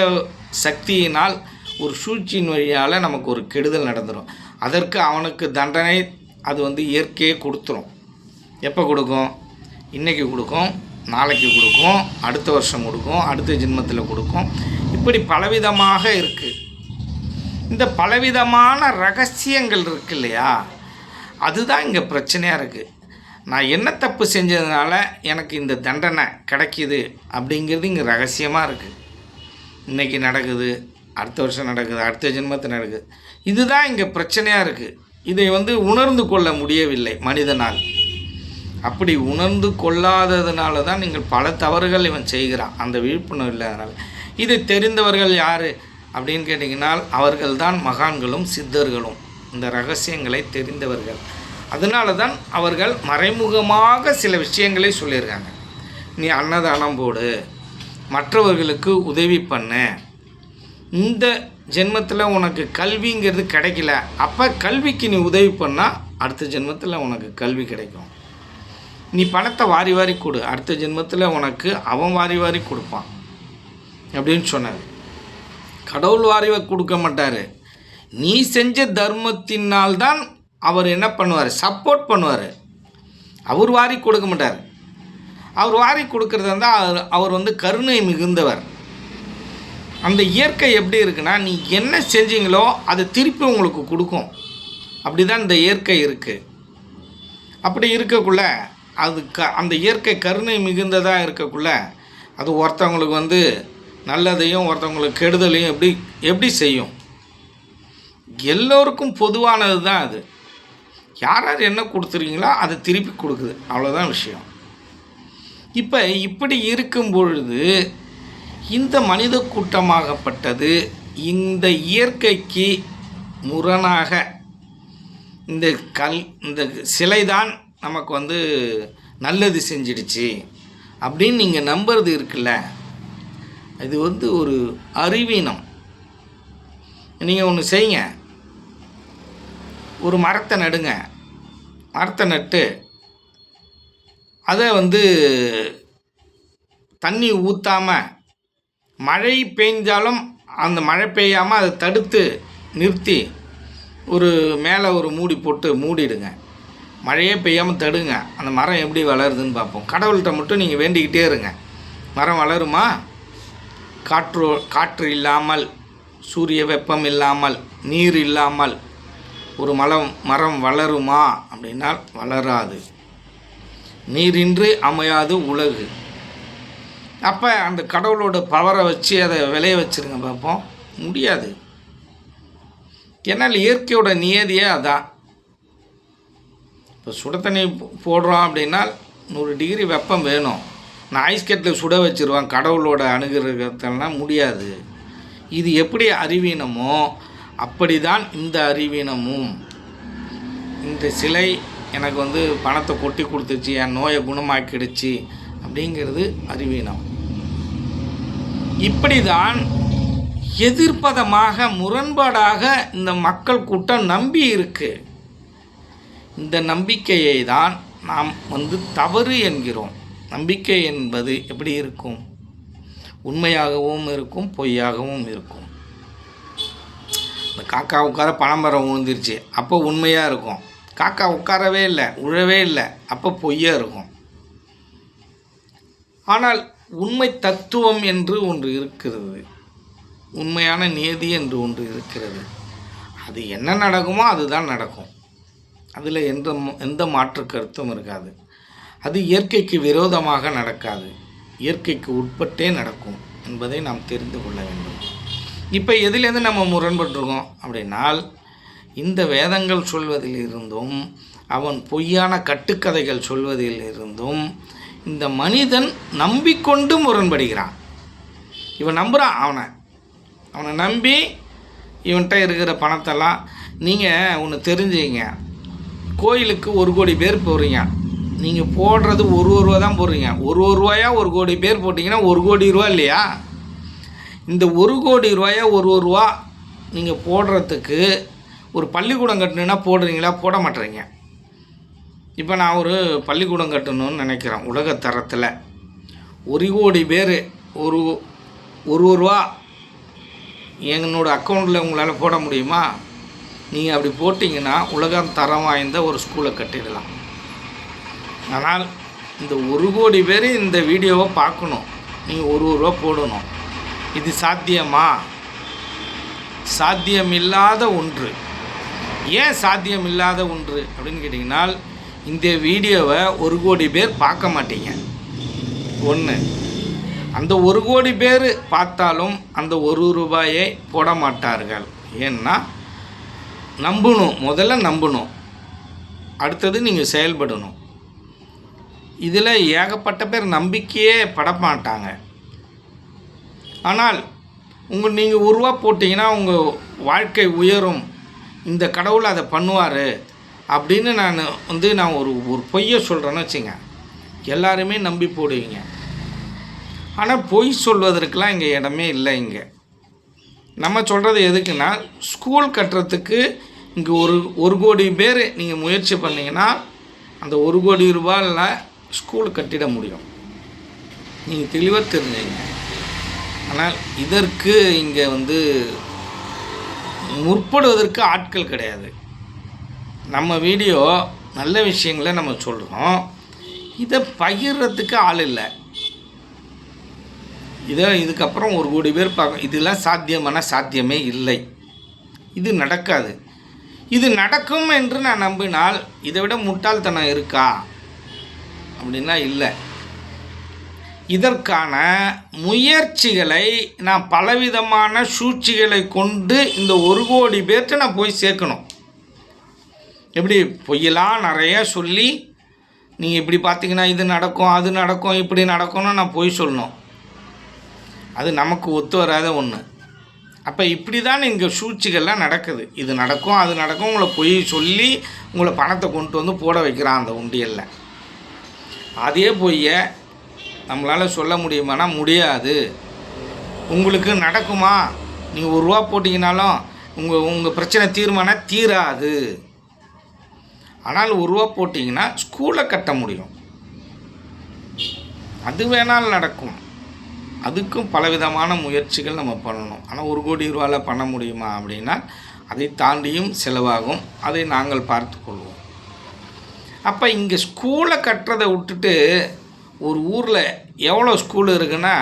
சக்தியினால் ஒரு சூழ்ச்சியின் வழியால் நமக்கு ஒரு கெடுதல் நடந்துடும். அதற்கு அவனுக்கு தண்டனை அது இயற்கையே கொடுத்துரும். எப்போ கொடுக்கும்? இன்றைக்கி கொடுக்கும், நாளைக்கு கொடுக்கும், அடுத்த வருஷம் கொடுக்கும், அடுத்த ஜென்மத்தில் கொடுக்கும். இப்படி பலவிதமாக இருக்குது. இந்த பலவிதமான ரகசியங்கள் இருக்கு இல்லையா, அதுதான் இங்கே பிரச்சனையாக இருக்குது. நான் என்ன தப்பு செஞ்சதுனால எனக்கு இந்த தண்டனை கிடைக்கிது அப்படிங்கிறது இங்கே ரகசியமாக இருக்குது. இன்றைக்கி நடக்குது, அடுத்த வருஷம் நடக்குது, அடுத்த ஜென்மத்தில் நடக்குது. இதுதான் இங்கே பிரச்சனையாக இருக்குது. இதை உணர்ந்து கொள்ள முடியவில்லை மனிதனால். அப்படி உணர்ந்து கொள்ளாததுனால தான் நீங்கள் பல தவறுகள் இவன் செய்கிறான், அந்த விழிப்புணர்வு இல்லாதனால. இதை தெரிந்தவர்கள் யார் அப்படின்னு கேட்டிங்கன்னால் அவர்கள்தான் மகான்களும் சித்தர்களும், இந்த ரகசியங்களை தெரிந்தவர்கள். அதனால தான் அவர்கள் மறைமுகமாக சில விஷயங்களை சொல்லியிருக்காங்க. நீ அன்னதானம் போடு, மற்றவர்களுக்கு உதவி பண்ணு, இந்த ஜென்மத்தில் உனக்கு கல்விங்கிறது கிடைக்கல, அப்போ கல்விக்கு நீ உதவி பண்ணால் அடுத்த ஜென்மத்தில் உனக்கு கல்வி கிடைக்கும். நீ பணத்தை வாரி வாரி கொடு, அடுத்த ஜென்மத்தில் உனக்கு அவன் வாரி வாரி கொடுப்பான் அப்படின்னு சொன்னார். கடவுள் வாரி கொடுக்க மாட்டார். நீ செஞ்ச தர்மத்தினால்தான் அவர் என்ன பண்ணுவார், சப்போர்ட் பண்ணுவார். அவர் வாரி கொடுக்க மாட்டார். அவர் வாரி கொடுக்கறதா இருந்தால் அவர் வந்து கருணை மிகுந்தவர். அந்த இயற்கை எப்படி இருக்குன்னா, நீ என்ன செஞ்சீங்களோ அதை திருப்பி உங்களுக்கு கொடுக்கும். அப்படி தான் இந்த இயற்கை இருக்குது. அப்படி இருக்கக்குள்ள அது அந்த இயற்கை கருணை மிகுந்ததாக இருக்கக்குள்ள அது ஒருத்தவங்களுக்கு வந்து நல்லதையும் ஒருத்தவங்களுக்கு கெடுதலையும் எப்படி செய்யும்? எல்லோருக்கும் பொதுவானது தான் அது. யார் யார் என்ன கொடுத்துருக்கீங்களோ அதை திருப்பி கொடுக்குது, அவ்வளோதான் விஷயம். இப்போ இப்படி இருக்கும் பொழுது இந்த மனித கூட்டமாகப்பட்டது இந்த இயற்கைக்கு முரணாக இந்த சிலை தான் நமக்கு வந்து நல்லது செஞ்சிடுச்சு அப்படின்னு நீங்கள் நம்புறது இருக்குல்ல, இது வந்து ஒரு அறிவீனம். நீங்கள் ஒன்று செய்யுங்க, ஒரு மரத்தை நடுங்க. மரத்தை நட்டு அதை வந்து தண்ணி ஊற்றாமல், மழை பெய்ஞ்சாலும் அந்த மழை பெய்யாமல் அதை தடுத்து நிறுத்தி ஒரு மேலே ஒரு மூடி போட்டு மூடிடுங்க. மழையே பெய்யாமல் தடுங்க. அந்த மரம் எப்படி வளருதுன்னு பார்ப்போம். கடவுள்கிட்ட மட்டும் நீங்கள் வேண்டிக்கிட்டே இருங்க. மரம் வளருமா? காற்று இல்லாமல், சூரிய வெப்பம் இல்லாமல், நீர் இல்லாமல் ஒரு மரம் வளருமா அப்படின்னால் வளராது. நீரின்றி அமையாது உலகு. அப்போ அந்த கடவுளோட பவரை வச்சு அதை விளைய வச்சுருங்க பார்ப்போம். முடியாது. ஏன்னால் இயற்கையோட நியதியே அதான். இப்போ சுட தண்ணி போடுறோம் அப்படின்னா 100 டிகிரி வெப்பம் வேணும். நான் ஐஸ்கட்டில் சுட வச்சுருவேன் கடவுளோட அனுகிரகத்தெல்லாம் முடியாது. இது எப்படி அறிவீனமோ அப்படி தான் இந்த அறிவீனமும். இந்த சிலை எனக்கு வந்து பணத்தை கொட்டி கொடுத்துச்சு, என் நோயை குணமாக்கிடுச்சு அப்படிங்கிறது அறிவீனம். இப்படி தான் எதிர்ப்பதமாக முரண்பாடாக இந்த மக்கள் கூட்டம் நம்பி இருக்கு. இந்த நம்பிக்கையை தான் நாம் வந்து தவறு என்கிறோம். நம்பிக்கை என்பது எப்படி இருக்கும்? உண்மையாகவும் இருக்கும், பொய்யாகவும் இருக்கும். இந்த காக்கா உட்கார பனைமரம் விழுந்துருச்சு, அப்போ உண்மையாக இருக்கும். காக்கா உட்காரவே இல்லை, உழவே இல்லை, அப்போ பொய்யாக இருக்கும். ஆனால் உண்மை தத்துவம் என்று ஒன்று இருக்கிறது, உண்மையான நியதி என்று ஒன்று இருக்கிறது. அது என்ன நடக்குமோ அதுதான் நடக்கும். அதில் எந்த மாற்று கருத்தும் இருக்காது. அது இயற்கைக்கு விரோதமாக நடக்காது, இயற்கைக்கு உட்பட்டே நடக்கும் என்பதை நாம் தெரிந்து கொள்ள வேண்டும். இப்போ எதிலேருந்து நம்ம முரண்பட்டுருக்கோம் அப்படின்னால், இந்த வேதங்கள் சொல்வதில் இருந்தும் அவன் பொய்யான கட்டுக்கதைகள் சொல்வதில் இருந்தும் இந்த மனிதன் நம்பிக்கொண்டு முரண்படுகிறான். இவன் நம்புகிறான், அவனை நம்பி இவன்கிட்ட இருக்கிற பணத்தெல்லாம். நீங்கள் ஒன்று தெரிஞ்சுங்க, கோயிலுக்கு 1 கோடி பேர் போகிறீங்க, நீங்கள் போடுறது 1 ரூபா தான் போடுறீங்க. 1 ரூபாயா 1 கோடி பேர் போட்டிங்கன்னா 1 கோடி ரூபா இல்லையா? இந்த 1 கோடி ரூபாயா 1 ரூபா நீங்கள் போடுறதுக்கு ஒரு பள்ளிக்கூடம் கட்டணுன்னா போடுறீங்களா? போட மாட்டேறீங்க. இப்போ நான் ஒரு பள்ளிக்கூடம் கட்டணும்னு நினைக்கிறேன். உலகத்தரத்தில் 1 கோடி பேர் ஒரு ரூபா என்னோடய அக்கௌண்ட்டில் உங்களால் போட முடியுமா? நீங்கள் அப்படி போட்டிங்கன்னா உலகம் தரம் வாய்ந்த ஒரு ஸ்கூலை கட்டிடலாம். ஆனால் இந்த 1 கோடி பேர் இந்த வீடியோவை பார்க்கணும், நீங்கள் 1 ரூபா போடணும். இது சாத்தியமா? சாத்தியமில்லாத ஒன்று. ஏன் சாத்தியமில்லாத ஒன்று அப்படின்னு கேட்டிங்கன்னா, இந்த வீடியோவை 1 கோடி பேர் பார்க்க மாட்டீங்க. ஒன்று, அந்த 1 கோடி பேர் பார்த்தாலும் அந்த 1 ரூபாயை போட மாட்டார்கள். ஏன்னா நம்பணும், முதல்ல நம்பணும், அடுத்தது நீங்கள் செயல்படணும். இதில் ஏகப்பட்ட பேர் நம்பிக்கையே பட மாட்டாங்க. ஆனால் நீங்கள் 1 ரூபா போட்டிங்கன்னா உங்கள் வாழ்க்கை உயரும், இந்த கடவுள் அதை பண்ணுவார் அப்படின்னு நான் ஒரு ஒரு பொய்யை சொல்கிறேன்னு வச்சுங்க, எல்லாருமே நம்பி போடுவீங்க. ஆனால் பொய் சொல்வதற்கெலாம் இங்கே இடமே இல்லை. இங்கே நம்ம சொல்கிறது எதுக்குன்னா, ஸ்கூல் கட்டுறதுக்கு இங்கே ஒரு கோடி பேர் நீங்கள் முயற்சி பண்ணிங்கன்னா அந்த 1 கோடி ரூபாயில் ஸ்கூல் கட்டிட முடியும். நீங்கள் தெளிவாக தெரிஞ்சுங்க. ஆனால் இதற்கு இங்கே முற்படுவதற்கு ஆட்கள் கிடையாது. நம்ம வீடியோ நல்ல விஷயங்களை நம்ம சொல்கிறோம், இதை பகிர்றதுக்கு ஆள் இல்லை. இதுக்கப்புறம் 1 கோடி பேர் பார்க்க, இதெல்லாம் சாத்தியமே இல்லை. இது நடக்காது. இது நடக்கும் என்று நான் நம்பினால் இதை விட முட்டாள்தனம் இருக்கா அப்படின்னா இல்லை. இதற்கான முயற்சிகளை நான் பலவிதமான சூழ்ச்சிகளை கொண்டு இந்த 1 கோடி பேர்கிட்ட நான் போய் சேர்க்கணும். எப்படி பொய்யெல்லாம் நிறைய சொல்லி நீங்கள் இப்படி பார்த்தீங்கன்னா இது நடக்கும், அது நடக்கும், இப்படி நடக்கும்னு நான் போய் சொல்லணும். அது நமக்கு ஒத்து வராத ஒன்று. அப்போ இப்படி தான் இங்கே சூழ்ச்சிகள்லாம் நடக்குது. இது நடக்கும், அது நடக்கும், உங்களை பொய் சொல்லி உங்களை பணத்தை கொண்டு வந்து போட வைக்கிறான் அந்த உண்டியலில். அதே பொய்யை நம்மளால் சொல்ல முடியுமானா முடியாது. உங்களுக்கு நடக்குமா, நீங்கள் 1 ரூபா போட்டிங்கனாலும் உங்கள் பிரச்சனை தீராது. ஆனால் 1 ரூபா போட்டிங்கன்னா ஸ்கூலை கட்ட முடியும். அது வேணாலும் நடக்கும். அதுக்கும் பலவிதமான முயற்சிகள் நம்ம பண்ணணும். ஆனால் 1 கோடி ரூபாயில் பண்ண முடியுமா அப்படின்னா அதை தாண்டியும் செலவாகும். அதை நாங்கள் பார்த்து கொள்வோம். அப்போ இங்கே ஸ்கூலை கட்டுறதை விட்டுட்டு ஒரு ஊரில் எவ்வளோ ஸ்கூல் இருக்குன்னா,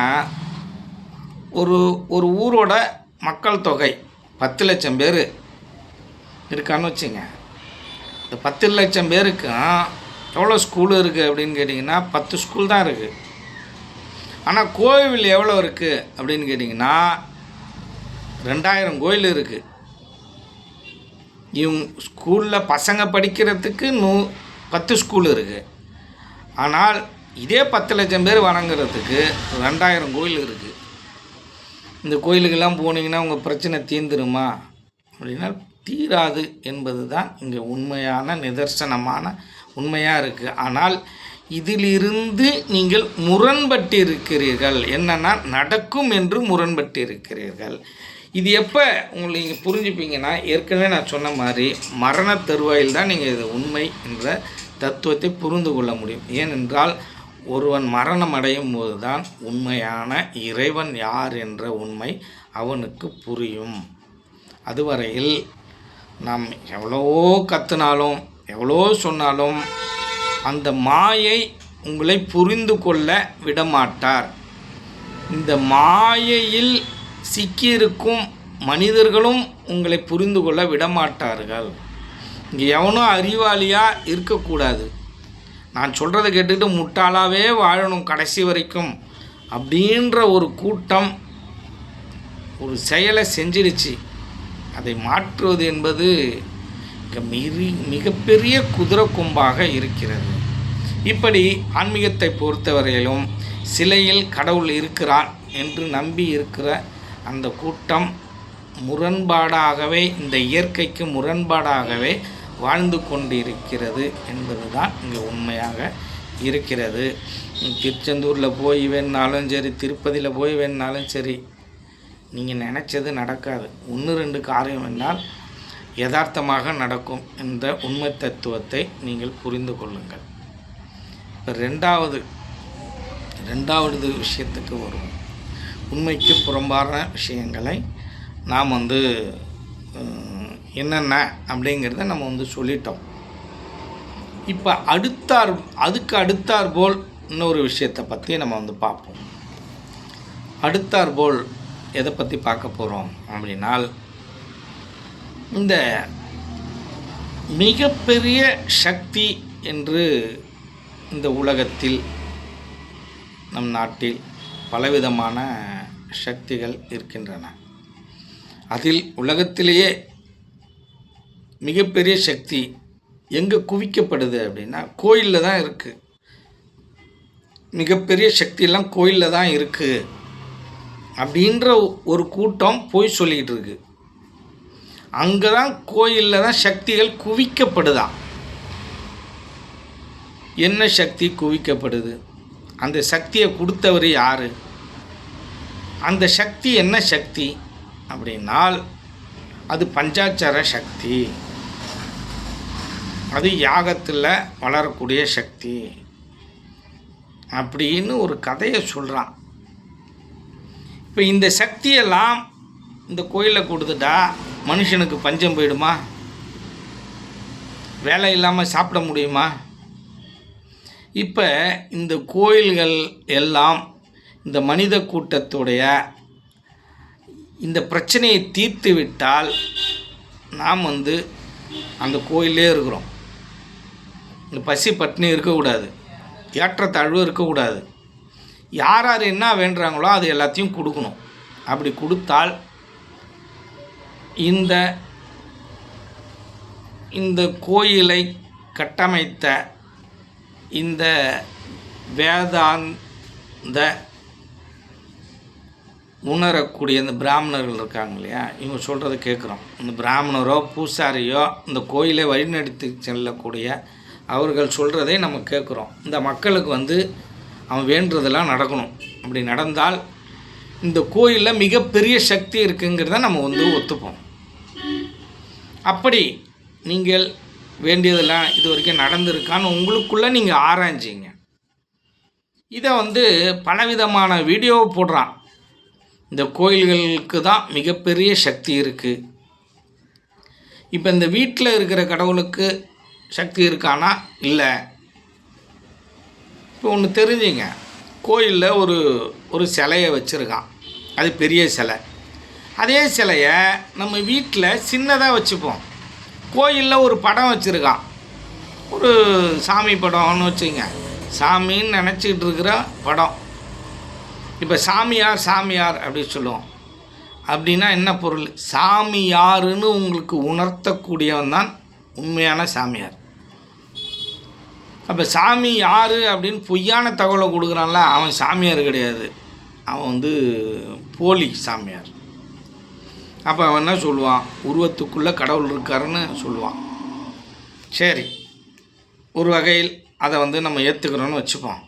ஒரு ஊரோட மக்கள் தொகை 10 லட்சம் பேர் இருக்கான்னு வச்சுங்க. இந்த 10 லட்சம் பேருக்கும் எவ்வளோ ஸ்கூலு இருக்குது அப்படின்னு கேட்டிங்கன்னா 10 ஸ்கூல் தான் இருக்குது. ஆனால் கோவில் எவ்வளோ இருக்குது அப்படின்னு கேட்டிங்கன்னா 2000 கோயில் இருக்குது. இவங்க ஸ்கூலில் பசங்க படிக்கிறதுக்கு 10 ஸ்கூல் இருக்குது. ஆனால் இதே 10 லட்சம் பேர் வணங்குறதுக்கு 2000 கோயில் இருக்குது. இந்த கோயிலுக்கெல்லாம் போனீங்கன்னா உங்கள் பிரச்சனை தீர்ந்துருமா அப்படின்னா தீராது என்பது தான் இங்கே உண்மையான நிதர்சனமான உண்மையாக இருக்குது. ஆனால் இதிலிருந்து நீங்கள் முரண்பட்டு இருக்கிறீர்கள். என்னென்னா நடக்கும் என்று முரண்பட்டு இருக்கிறீர்கள். இது எப்போ உங்களுக்கு நீங்கள் புரிஞ்சுப்பீங்கன்னா, ஏற்கனவே நான் சொன்ன மாதிரி மரண தருவாயில் தான் நீங்கள் இது உண்மை என்ற தத்துவத்தை புரிந்து கொள்ள முடியும். ஏனென்றால் ஒருவன் மரணம் அடையும் போது தான் உண்மையான இறைவன் யார் என்ற உண்மை அவனுக்கு புரியும். அதுவரையில் நாம் எவ்வளோ கற்றுனாலும் எவ்வளோ சொன்னாலும் அந்த மாயை உங்களை புரிந்து கொள்ள விடமாட்டார். இந்த மாயையில் சிக்கியிருக்கும் மனிதர்களும் உங்களை புரிந்து கொள்ள விடமாட்டார்கள். இங்கே எவனும் அறிவாளியாக இருக்கக்கூடாது. நான் சொல்கிறத கேட்டுக்கிட்டு முட்டாளாகவே வாழணும் கடைசி வரைக்கும் அப்படின்ற ஒரு கூட்டம் ஒரு செயலை செஞ்சிடுச்சு. அதை மாற்றுவது என்பது மிகப்பெரிய குதிரை கொம்பாக இருக்கிறது. இப்படி ஆன்மீகத்தை பொறுத்தவரையிலும் சிலையில் கடவுள் இருக்கிறார் என்று நம்பி இருக்கிற அந்த கூட்டம் முரண்பாடாகவே, இந்த இயற்கைக்கு முரண்பாடாகவே வாழ்ந்து கொண்டு இருக்கிறது என்பது தான் இங்கே உண்மையாக இருக்கிறது. திருச்செந்தூரில் போய் வேணாலும் சரி, திருப்பதியில் போய் வேணாலும் சரி, நீங்கள் நினச்சது நடக்காது. 1-2 காரியம் வேணால் யதார்த்தமாக நடக்கும் என்ற உண்மை தத்துவத்தை நீங்கள் புரிந்து கொள்ளுங்கள். இப்போ ரெண்டாவது விஷயத்துக்கு வருவோம். உண்மைக்கு புறம்பான விஷயங்களை நாம் என்னென்ன அப்படிங்கிறத நம்ம சொல்லிட்டோம். இப்போ அதுக்கு அடுத்தார் போல் இன்னொரு விஷயத்தை பற்றி நம்ம பார்ப்போம். அடுத்தார் போல் எதை பற்றி பார்க்க போகிறோம் அப்படின்னால், இந்த மிகப்பெரிய சக்தி என்று இந்த உலகத்தில் நம் நாட்டில் பலவிதமான சக்திகள் இருக்கின்றன. அதில் உலகத்திலேயே மிகப்பெரிய சக்தி எங்கே குவிக்கப்படுது அப்படின்னா கோயிலில் தான் இருக்குது. மிகப்பெரிய சக்தியெல்லாம் கோயிலில் தான் இருக்குது அப்படின்ற ஒரு கூட்டம் போய் சொல்லிக்கிட்டு இருக்கு. அங்கே தான் கோயிலில் தான் சக்திகள் குவிக்கப்படுதான். என்ன சக்தி குவிக்கப்படுது? அந்த சக்தியை கொடுத்தவர் யார்? அந்த சக்தி என்ன சக்தி அப்படின்னால் அது பஞ்சாட்சர சக்தி. அது யாகத்தில் வளரக்கூடிய சக்தி அப்படின்னு ஒரு கதையை சொல்கிறான். இப்போ இந்த சக்தியெல்லாம் இந்த கோயிலில் கொடுத்துட்டா மனுஷனுக்கு பஞ்சம் போயிடுமா? வேலை இல்லாமல் சாப்பிட முடியுமா? இப்போ இந்த கோயில்கள் எல்லாம் இந்த மனித கூட்டத்துடைய இந்த பிரச்சனையை தீர்த்து விட்டால் நாம் அந்த கோயிலே இருக்கிறோம். இந்த பசி பட்டினி இருக்கக்கூடாது, ஏற்றத்தாழ்வு இருக்கக்கூடாது. யார் யார் என்ன வேண்டுறாங்களோ அது எல்லாத்தையும் கொடுக்கணும். அப்படி கொடுத்தால் இந்த கோயிலை கட்டமைத்த இந்த வேதாந்த உணரக்கூடிய இந்த பிராமணர்கள் இருக்காங்க இல்லையா, இவங்க சொல்கிறத கேட்குறோம். இந்த பிராமணரோ பூசாரியோ இந்த கோயிலை வழிநடத்தி செல்லக்கூடிய அவர்கள் சொல்கிறதை நம்ம கேட்குறோம். இந்த மக்களுக்கு அவன் வேண்டுறதெல்லாம் நடக்கணும். அப்படி நடந்தால் இந்த கோயிலில் மிகப்பெரிய சக்தி இருக்குங்கிறத நம்ம ஒத்துப்போம். அப்படி நீங்கள் வேண்டியதெல்லாம் இது வரைக்கும் நடந்திருக்கான்னு உங்களுக்குள்ளே நீங்கள் ஆராய்ஞ்சிங்க. இதை பலவிதமான வீடியோவை போடுறான். இந்த கோயில்களுக்கு தான் மிகப்பெரிய சக்தி இருக்குது. இப்போ இந்த வீட்டில் இருக்கிற கடவுளுக்கு சக்தி இருக்கானா? இல்லை. இப்போ ஒன்று தெரிஞ்சுங்க, கோயிலில் ஒரு சிலையை வச்சுருக்கான். அது பெரிய சிலை. அதே சிலையை நம்ம வீட்டில் சின்னதாக வச்சுப்போம். கோயிலில் ஒரு படம் வச்சுருக்கான், ஒரு சாமி படம்னு வச்சுங்க, சாமின்னு நினச்சிக்கிட்டு இருக்கிற படம். இப்போ சாமியார் அப்படின்னு சொல்லுவோம். அப்படின்னா என்ன பொருள்? சாமியாருன்னு உங்களுக்கு உணர்த்தக்கூடியவன் தான் உண்மையான சாமியார். அப்போ சாமி யார் அப்படின்னு பொய்யான தகவலை கொடுக்குறான்ல, அவன் சாமியார் கிடையாது, அவன் போலி சாமியார். அப்போ அவன் என்ன சொல்லுவான்? உருவத்துக்குள்ளே கடவுள் இருக்காருன்னு சொல்லுவான். சரி, ஒரு வகையில் அதை நம்ம ஏற்றுக்கிறோன்னு வச்சுப்போம்.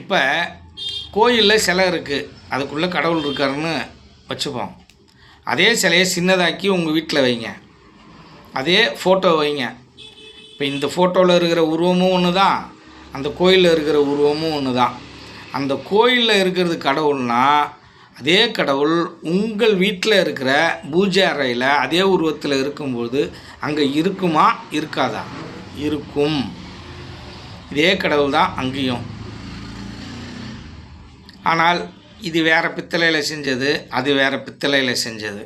இப்போ கோயிலில் சிலை இருக்குது, அதுக்குள்ளே கடவுள் இருக்காருன்னு வச்சுப்போம். அதே சிலையை சின்னதாக்கி உங்கள் வீட்டில் வைங்க, அதே ஃபோட்டோ வைங்க. இப்போ இந்த ஃபோட்டோவில் இருக்கிற உருவமும் ஒன்று தான், அந்த கோயிலில் இருக்கிற உருவமும் ஒன்று தான். அந்த கோயிலில் இருக்கிறது கடவுள்னா அதே கடவுள் உங்கள் வீட்டில் இருக்கிற பூஜை அறையில் அதே உருவத்தில் இருக்கும்போது அங்கே இருக்குமா இருக்காதா? இருக்கும். இதே கடவுள் தான் அங்கேயும். ஆனால் இது வேறு பித்தளையில் செஞ்சது, அது வேறு பித்தளையில் செஞ்சது.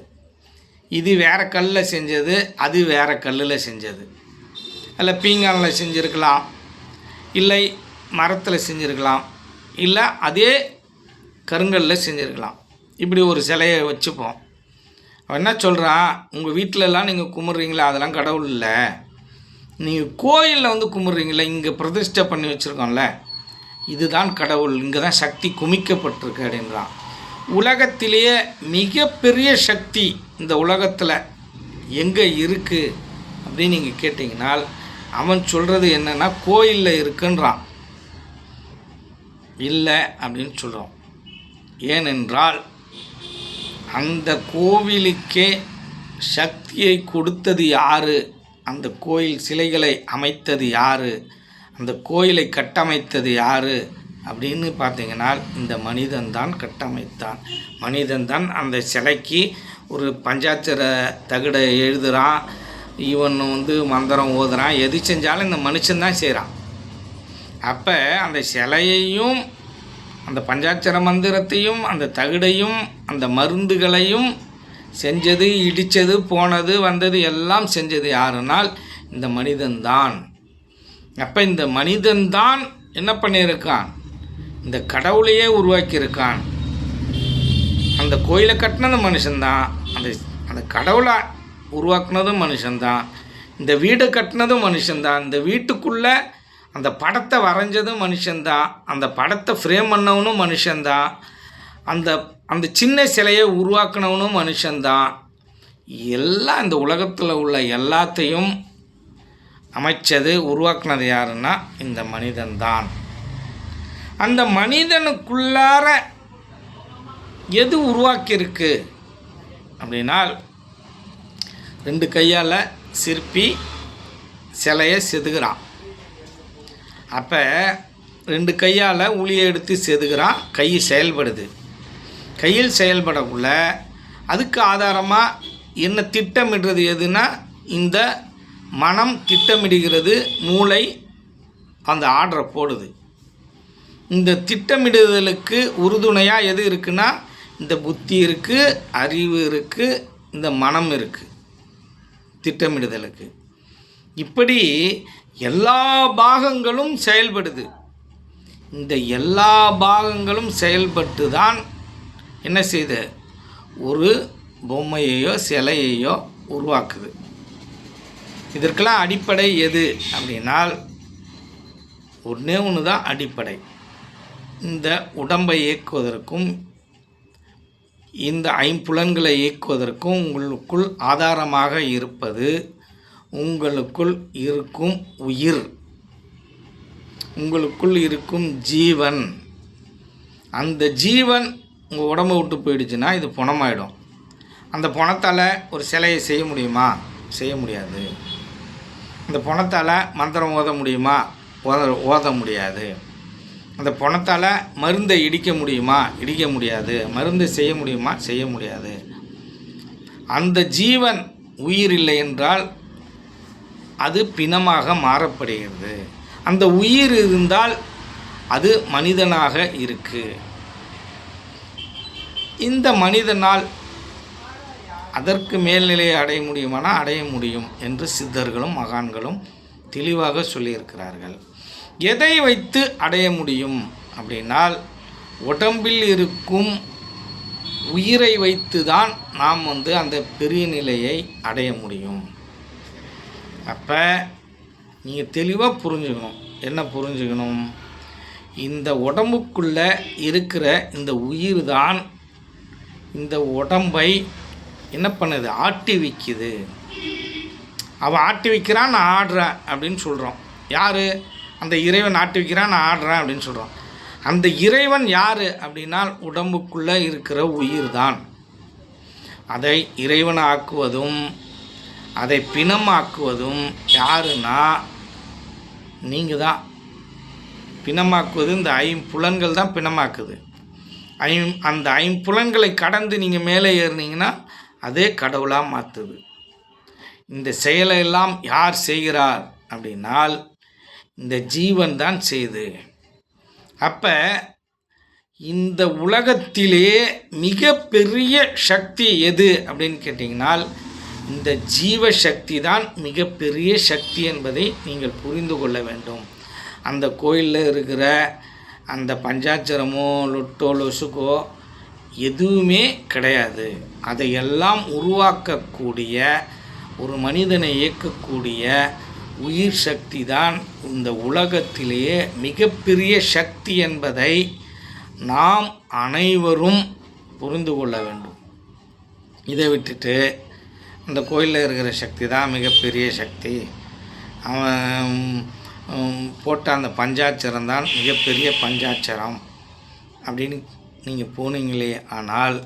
இது வேறு கல்லில் செஞ்சது, அது வேறு கல்லில் செஞ்சது. அதில் பீங்கானில் செஞ்சுருக்கலாம், இல்லை மரத்தில் செஞ்சுருக்கலாம், இல்லை அதே கருங்கல்லில் செஞ்சுருக்கலாம். இப்படி ஒரு சிலையை வச்சுப்போம். அவன் என்ன சொல்கிறான்? உங்கள் வீட்டிலலாம் நீங்கள் கும்பிட்றீங்களா, அதெல்லாம் கடவுள் இல்லை. நீங்கள் கோயிலில் கும்பிட்றீங்களா, இங்கே பிரதிஷ்டை பண்ணி வச்சுருக்கோம்ல, இதுதான் கடவுள், இங்கே தான் சக்தி குமிக்கப்பட்டிருக்கு அப்படின்றான். உலகத்திலேயே மிகப்பெரிய சக்தி இந்த உலகத்தில் எங்கே இருக்குது அப்படின்னு நீங்கள் கேட்டிங்கனால் அவன் சொல்கிறது என்னென்னா கோயிலில் இருக்குன்றான். இல்லை அப்படின்னு சொல்கிறோம். ஏனென்றால் அந்த கோவிலுக்கே சக்தியை கொடுத்தது யார்? அந்த கோயில் சிலைகளை அமைத்தது யார்? அந்த கோயிலை கட்டமைத்தது யார் அப்படின்னு பார்த்தீங்கன்னா இந்த மனிதன்தான் கட்டமைத்தான். மனிதன்தான் அந்த சிலைக்கு ஒரு பஞ்சாட்சர தகடை எழுதுகிறான், இவன் மந்திரம் ஓதுறான், எது செஞ்சாலும் இந்த மனுஷன்தான் செய்கிறான். அப்போ அந்த சிலையையும் அந்த பஞ்சாட்சர மந்திரத்தையும் அந்த தகடையும் அந்த மருந்துகளையும் செஞ்சது, இடித்தது, போனது, வந்தது எல்லாம் செஞ்சது யாருனால் இந்த மனிதன்தான். அப்போ இந்த மனிதன்தான் என்ன பண்ணியிருக்கான்? இந்த கடவுளையே உருவாக்கியிருக்கான். அந்த கோயிலை கட்டினதும் மனுஷன்தான், அந்த கடவுளை உருவாக்குனதும் மனுஷன்தான், இந்த வீடை கட்டினதும் மனுஷன்தான், இந்த வீட்டுக்குள்ளே அந்த படத்தை வரைஞ்சதும் மனுஷன்தான், அந்த படத்தை ஃப்ரேம் பண்ணவனும் மனுஷன்தான், அந்த சின்ன சிலையை உருவாக்கினவனும் மனுஷன்தான். எல்லாம் இந்த உலகத்தில் உள்ள எல்லாத்தையும் அமைச்சது உருவாக்குனது யாருன்னா இந்த மனிதன்தான். அந்த மனிதனுக்குள்ளார எது உருவாக்கியிருக்கு அப்படின்னால், 2 கையால் சிற்பி சிலையை செதுகிறான். அப்போ 2 கையால் உளியை எடுத்து செதுகிறான். கை செயல்படுது. கையில் செயல்படக்குள்ள அதுக்கு ஆதாரமாக என்ன திட்டமிடுறது எதுனா இந்த மனம் திட்டமிடுகிறது. மூளை அந்த ஆர்டரை போடுது. இந்த திட்டமிடுதலுக்கு உறுதுணையாக எது இருக்குன்னா இந்த புத்தி இருக்குது, அறிவு இருக்குது, இந்த மனம் இருக்குது திட்டமிடுதலுக்கு. இப்படி எல்லா பாகங்களும் செயல்படுது. இந்த எல்லா பாகங்களும் செயல்பட்டு தான் என்ன செய்யுது, ஒரு பொம்மையையோ சிலையையோ உருவாக்குது. இதற்கெல்லாம் அடிப்படை எது அப்படின்னால் ஒன்றே ஒன்று தான் அடிப்படை. இந்த உடம்பை இயக்குவதற்கும் இந்த ஐம்புலன்களை இயக்குவதற்கும் உங்களுக்குள் ஆதாரமாக இருப்பது உங்களுக்குள் இருக்கும் உயிர், உங்களுக்குள் இருக்கும் ஜீவன். அந்த ஜீவன் உங்கள் உடம்பை விட்டு போயிடுச்சுன்னா இது பணமாயிடும். அந்த பணத்தால் ஒரு சிலையை செய்ய முடியுமா? செய்ய முடியாது. அந்த பணத்தால் மந்திரம் ஓத முடியுமா? ஓத முடியாது. அந்த பணத்தால் மருந்தை இடிக்க முடியுமா? இடிக்க முடியாது. மருந்தை செய்ய முடியுமா? செய்ய முடியாது. அந்த ஜீவன் உயிர் இல்லை என்றால் அது பிணமாக மாறப்படுகிறது. அந்த உயிர் இருந்தால் அது மனிதனாக இருக்குது. இந்த மனிதனால் அதற்கு மேல்நிலையை அடைய முடியுமானால் அடைய முடியும் என்று சித்தர்களும் மகான்களும் தெளிவாக சொல்லியிருக்கிறார்கள். எதை வைத்து அடைய முடியும் அப்படின்னால் உடம்பில் இருக்கும் உயிரை வைத்து தான் நாம் அந்த பெரிய நிலையை அடைய முடியும். அப்போ நீங்கள் தெளிவாக புரிஞ்சுக்கணும். என்ன புரிஞ்சுக்கணும்? இந்த உடம்புக்குள்ளே இருக்கிற இந்த உயிர் தான் இந்த உடம்பை என்ன பண்ணுது? ஆட்டி வைக்குது. அவன் ஆட்டி வைக்கிறான், நான் ஆடுறேன் அப்படின்னு சொல்கிறோம். யார்? அந்த இறைவன் ஆட்டி வைக்கிறான், நான் ஆடுறேன் அப்படின்னு சொல்கிறோம். அந்த இறைவன் யார் அப்படின்னா உடம்புக்குள்ளே இருக்கிற உயிர் தான். அதை இறைவன் ஆக்குவதும் அதை பிணமாக்குவதும் யாருன்னா நீங்கள் தான். பிணமாக்குவது இந்த ஐம்புலன்கள் தான் பிணமாக்குது. அந்த ஐம்புலன்களை கடந்து நீங்கள் மேலே ஏறினீங்கன்னா அதே கடவுளாக மாற்றுது. இந்த செயலெல்லாம் யார் செய்கிறார் அப்படின்னால் இந்த ஜீவன் தான் செய்யுது. அப்போ இந்த உலகத்திலே மிகப்பெரிய சக்தி எது அப்படின்னு கேட்டிங்கனால் இந்த ஜீவசக்தி தான் மிகப்பெரிய சக்தி என்பதை நீங்கள் புரிந்து கொள்ள வேண்டும். அந்த கோயிலில் இருக்கிற அந்த பஞ்சாட்சரமோ லொட்டோ லொசுக்கோ எதுவுமே கிடையாது. அதையெல்லாம் உருவாக்கக்கூடிய ஒரு மனிதனை இயக்கக்கூடிய உயிர் சக்தி தான் இந்த உலகத்திலேயே மிகப்பெரிய சக்தி என்பதை நாம் அனைவரும் புரிந்து கொள்ள வேண்டும். இதை விட்டுட்டு அந்த கோயிலில் இருக்கிற சக்தி தான் மிகப்பெரிய சக்தி, அவன் போட்ட அந்த பஞ்சாட்சரம் தான் மிகப்பெரிய பஞ்சாட்சரம் அப்படின்னு நீங்கள் போனீங்களே ஆனால்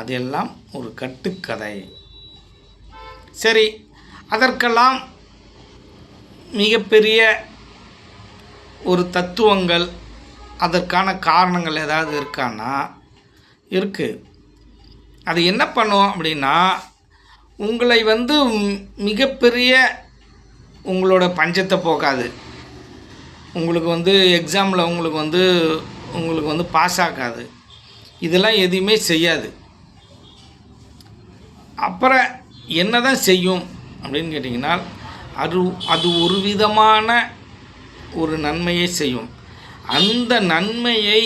அதெல்லாம் ஒரு கட்டுக்கதை. சரி, அதற்கெல்லாம் மிகப்பெரிய ஒரு தத்துவங்கள், அதற்கான காரணங்கள் ஏதாவது இருக்கான்னா இருக்குது. அது என்ன பண்ணும் அப்படின்னா உங்களை மிகப்பெரிய உங்களோட பஞ்சத்தை போக்காது. உங்களுக்கு எக்ஸாமில் உங்களுக்கு பாஸ் ஆகாது. இதெல்லாம் எதுவுமே செய்யாது. அப்புறம் என்ன தான் செய்யும் அப்படின்னு கேட்டிங்கன்னா அது ஒரு விதமான ஒரு நன்மையை செய்யும். அந்த நன்மையை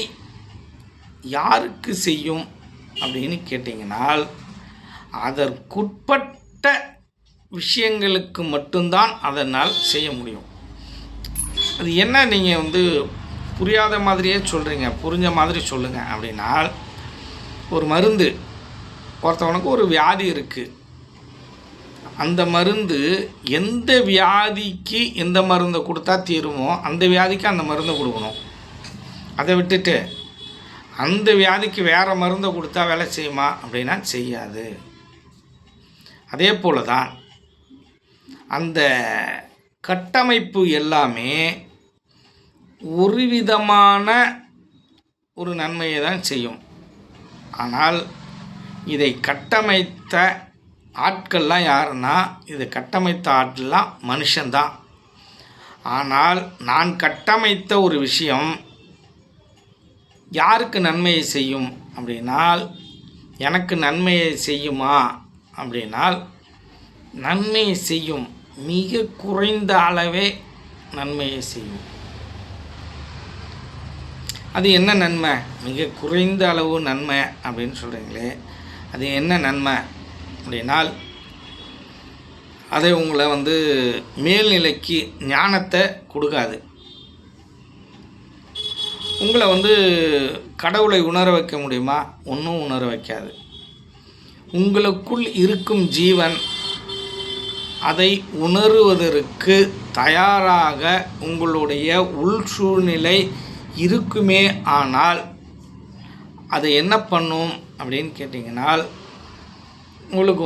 யாருக்கு செய்யும் அப்படின்னு கேட்டிங்கனால் அதற்குட்பட்ட விஷயங்களுக்கு மட்டும்தான் அதனால் செய்ய முடியும். அது என்ன நீங்கள் புரியாத மாதிரியே சொல்கிறீங்க, புரிஞ்ச மாதிரி சொல்லுங்கள் அப்படின்னா, ஒரு மருந்து, ஒருத்தவனுக்கு ஒரு வியாதி இருக்குது, அந்த மருந்து எந்த வியாதிக்கு எந்த மருந்தை கொடுத்தா தீருமோ அந்த வியாதிக்கு அந்த மருந்தை கொடுக்கணும். அதை விட்டுட்டு அந்த வியாதிக்கு வேறு மருந்தை கொடுத்தா வேலை செய்யுமா அப்படின்னா செய்யாது. அதே போல தான் அந்த கட்டமைப்பு எல்லாமே ஒரு விதமான ஒரு நன்மையை தான் செய்யும். ஆனால் இதை கட்டமைத்த ஆட்கள்லாம் யாருன்னா, இதை கட்டமைத்த ஆட்கள்லாம் மனுஷன்தான். ஆனால் நான் கட்டமைத்த ஒரு விஷயம் யாருக்கு நன்மையை செய்யும் அப்படின்னால், எனக்கு நன்மையை செய்யுமா அப்படின்னால் நன்மையை செய்யும். மிக குறைந்த அளவே நன்மையை செய்யும். அது என்ன நன்மை? மிக குறைந்த அளவு நன்மை அப்படின்னு சொல்கிறீங்களே, அது என்ன நன்மை அப்படின்னால், அதை உங்களை மேல்நிலைக்கு ஞானத்தை கொடுக்காது. உங்களை கடவுளை உணர வைக்க முடியுமா? ஒன்றும் உணர வைக்காது. உங்களுக்குள் இருக்கும் ஜீவன் அதை உணருவதற்கு தயாராக உங்களுடைய உள் சூழ்நிலை இருக்குமே. ஆனால் அதை என்ன பண்ணும் அப்படின்னு கேட்டிங்கனால், உங்களுக்கு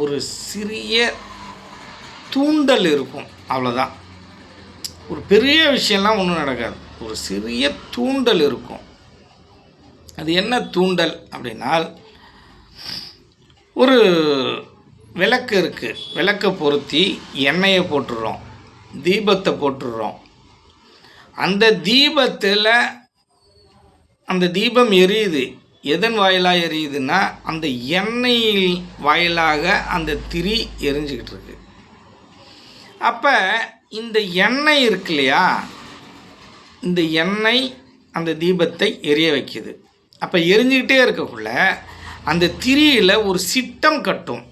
ஒரு சிறிய தூண்டல் இருக்கும், அவ்வளோதான். ஒரு பெரிய விஷயம்லாம் ஒன்றும் நடக்காது. ஒரு சிறிய தூண்டல் இருக்கும். அது என்ன தூண்டல் அப்படின்னால், ஒரு விளக்கு இருக்குது, விளக்கை பொருத்தி எண்ணெயை போட்டுடுறோம், தீபத்தை போட்டுடுறோம். அந்த தீபத்தில் அந்த தீபம் எரியுது. எதன் வாயிலாக எரியுதுன்னா, அந்த எண்ணெயில் வாயிலாக அந்த திரி எரிஞ்சிக்கிட்டு இருக்கு. அப்போ இந்த எண்ணெய் இருக்கு இல்லையா, இந்த எண்ணெய் அந்த தீபத்தை எரிய வைக்குது. அப்போ எரிஞ்சிக்கிட்டே இருக்கக்குள்ள அந்த திரியில் ஒரு சிட்டம் கட்டும்.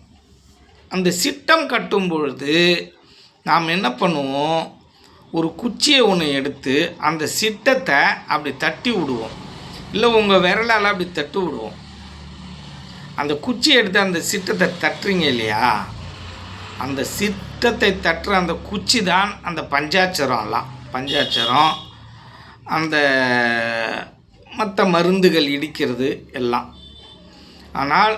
அந்த சிட்டம் கட்டும் பொழுது நாம் என்ன பண்ணுவோம், ஒரு குச்சியை ஒன்று எடுத்து அந்த சிட்டத்தை அப்படி தட்டி விடுவோம். இல்லை உங்கள் விரலால் அப்படி தட்டி விடுவோம். அந்த குச்சியை எடுத்து அந்த சிட்டத்தை தட்டுறீங்க இல்லையா, அந்த சிட்டத்தை தட்டுற அந்த குச்சி தான் அந்த பஞ்சாட்சரம்லாம். பஞ்சாட்சரம், அந்த மற்ற மருந்துகள் இடிக்கிறது எல்லாம். ஆனால்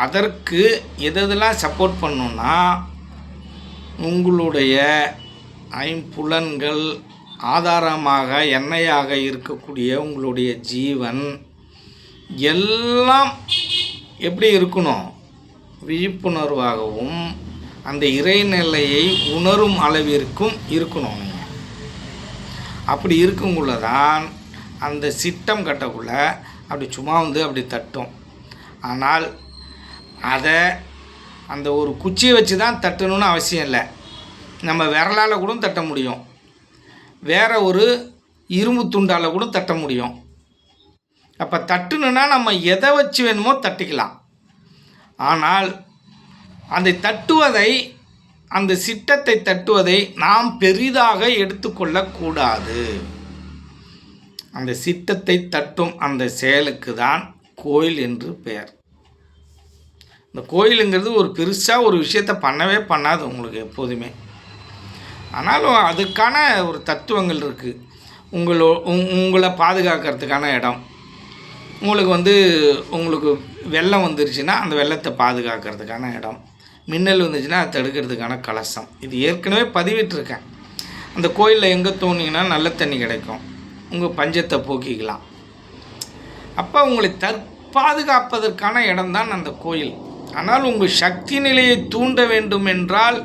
அதற்கு எதெல்லாம் சப்போர்ட் பண்ணணுன்னா, உங்களுடைய ஐம்புலன்கள் ஆதாரமாக எண்ணெயாக இருக்கக்கூடிய உங்களுடைய ஜீவன் எல்லாம் எப்படி இருக்கணும், விழிப்புணர்வாகவும் அந்த இறைநிலையை உணரும் அளவிற்கும் இருக்கணும். நீங்கள் அப்படி இருக்குங்குள்ள தான் அந்த சிட்டம் கட்டக்குள்ள அப்படி சும்மா அப்படி தட்டும். ஆனால் அதை அந்த ஒரு குச்சியை வச்சு தான் தட்டணும்னு அவசியம் இல்லை. நம்ம விரலால் கூட தட்ட முடியும், வேறு ஒரு இரும்பு துண்டால் கூட தட்ட முடியும். அப்போ தட்டணுன்னா நம்ம எதை வச்சு வேணுமோ தட்டிக்கலாம். ஆனால் அதை தட்டுவதை, அந்த சிட்டத்தை தட்டுவதை நாம் பெரிதாக எடுத்துக்கொள்ளக்கூடாது. அந்த சிட்டத்தை தட்டும் அந்த செயலுக்கு தான் கோயில் என்று பெயர். இந்த கோயிலுங்கிறது ஒரு பெருசாக ஒரு விஷயத்தை பண்ணவே பண்ணாது உங்களுக்கு எப்போதுமே. ஆனாலும் அதுக்கான ஒரு தத்துவங்கள் இருக்குது. உங்களை பாதுகாக்கிறதுக்கான இடம், உங்களுக்கு வெள்ளம் வந்துருச்சுன்னா அந்த வெள்ளத்தை பாதுகாக்கிறதுக்கான இடம், மின்னல் வந்துச்சுன்னா அதை தடுக்கிறதுக்கான கலசம். இது ஏற்கனவே பதிவிட்டிருக்கேன். அந்த கோயிலில் எங்கே தோணிங்கன்னா நல்ல தண்ணி கிடைக்கும், உங்கள் பஞ்சத்தை போக்கிக்கலாம். அப்போ உங்களை பாதுகாப்பதற்கான இடம்தான் அந்த கோயில். ஆனால் உங்கள் சக்தி நிலையை தூண்ட வேண்டும் என்றால்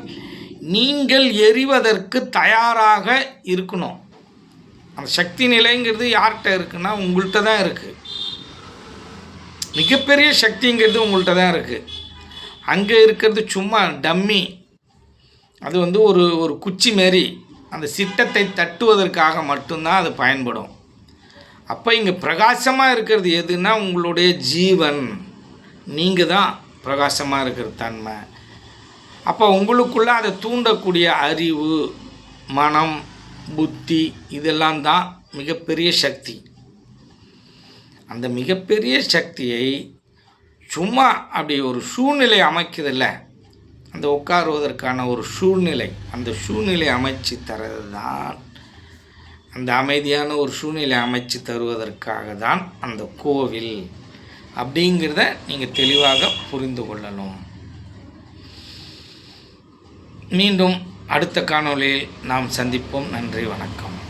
நீங்கள் எரிவதற்கு தயாராக இருக்கணும். அந்த சக்தி நிலைங்கிறது யார்கிட்ட இருக்குன்னா உங்கள்கிட்ட தான் இருக்குது. மிகப்பெரிய சக்திங்கிறது உங்கள்கிட்ட தான் இருக்குது. அங்கே இருக்கிறது சும்மா டம்மி. அது ஒரு குச்சி மாரி அந்த சிட்டத்தை தட்டுவதற்காக மட்டும்தான் அது பயன்படும். அப்போ இங்கே பிரகாசமாக இருக்கிறது எதுன்னா உங்களுடைய ஜீவன். நீங்கள் தான் பிரகாசமாக இருக்கிற தன்மை. அப்போ உங்களுக்குள்ளே அதை தூண்டக்கூடிய அறிவு, மனம், புத்தி இதெல்லாம் தான் மிகப்பெரிய சக்தி. அந்த மிகப்பெரிய சக்தியை சும்மா அப்படி ஒரு சூழ்நிலை அமைக்குதில்ல, அந்த உட்காருவதற்கான ஒரு சூழ்நிலை, அந்த சூழ்நிலை அமைச்சு தரது தான், அந்த அமைதியான ஒரு சூழ்நிலை அமைச்சு தருவதற்காக தான் அந்த கோவில் அப்படிங்கிறத நீங்கள் தெளிவாக புரிந்து கொள்ளணும். மீண்டும் அடுத்த காணொளியில் நாம் சந்திப்போம். நன்றி, வணக்கம்.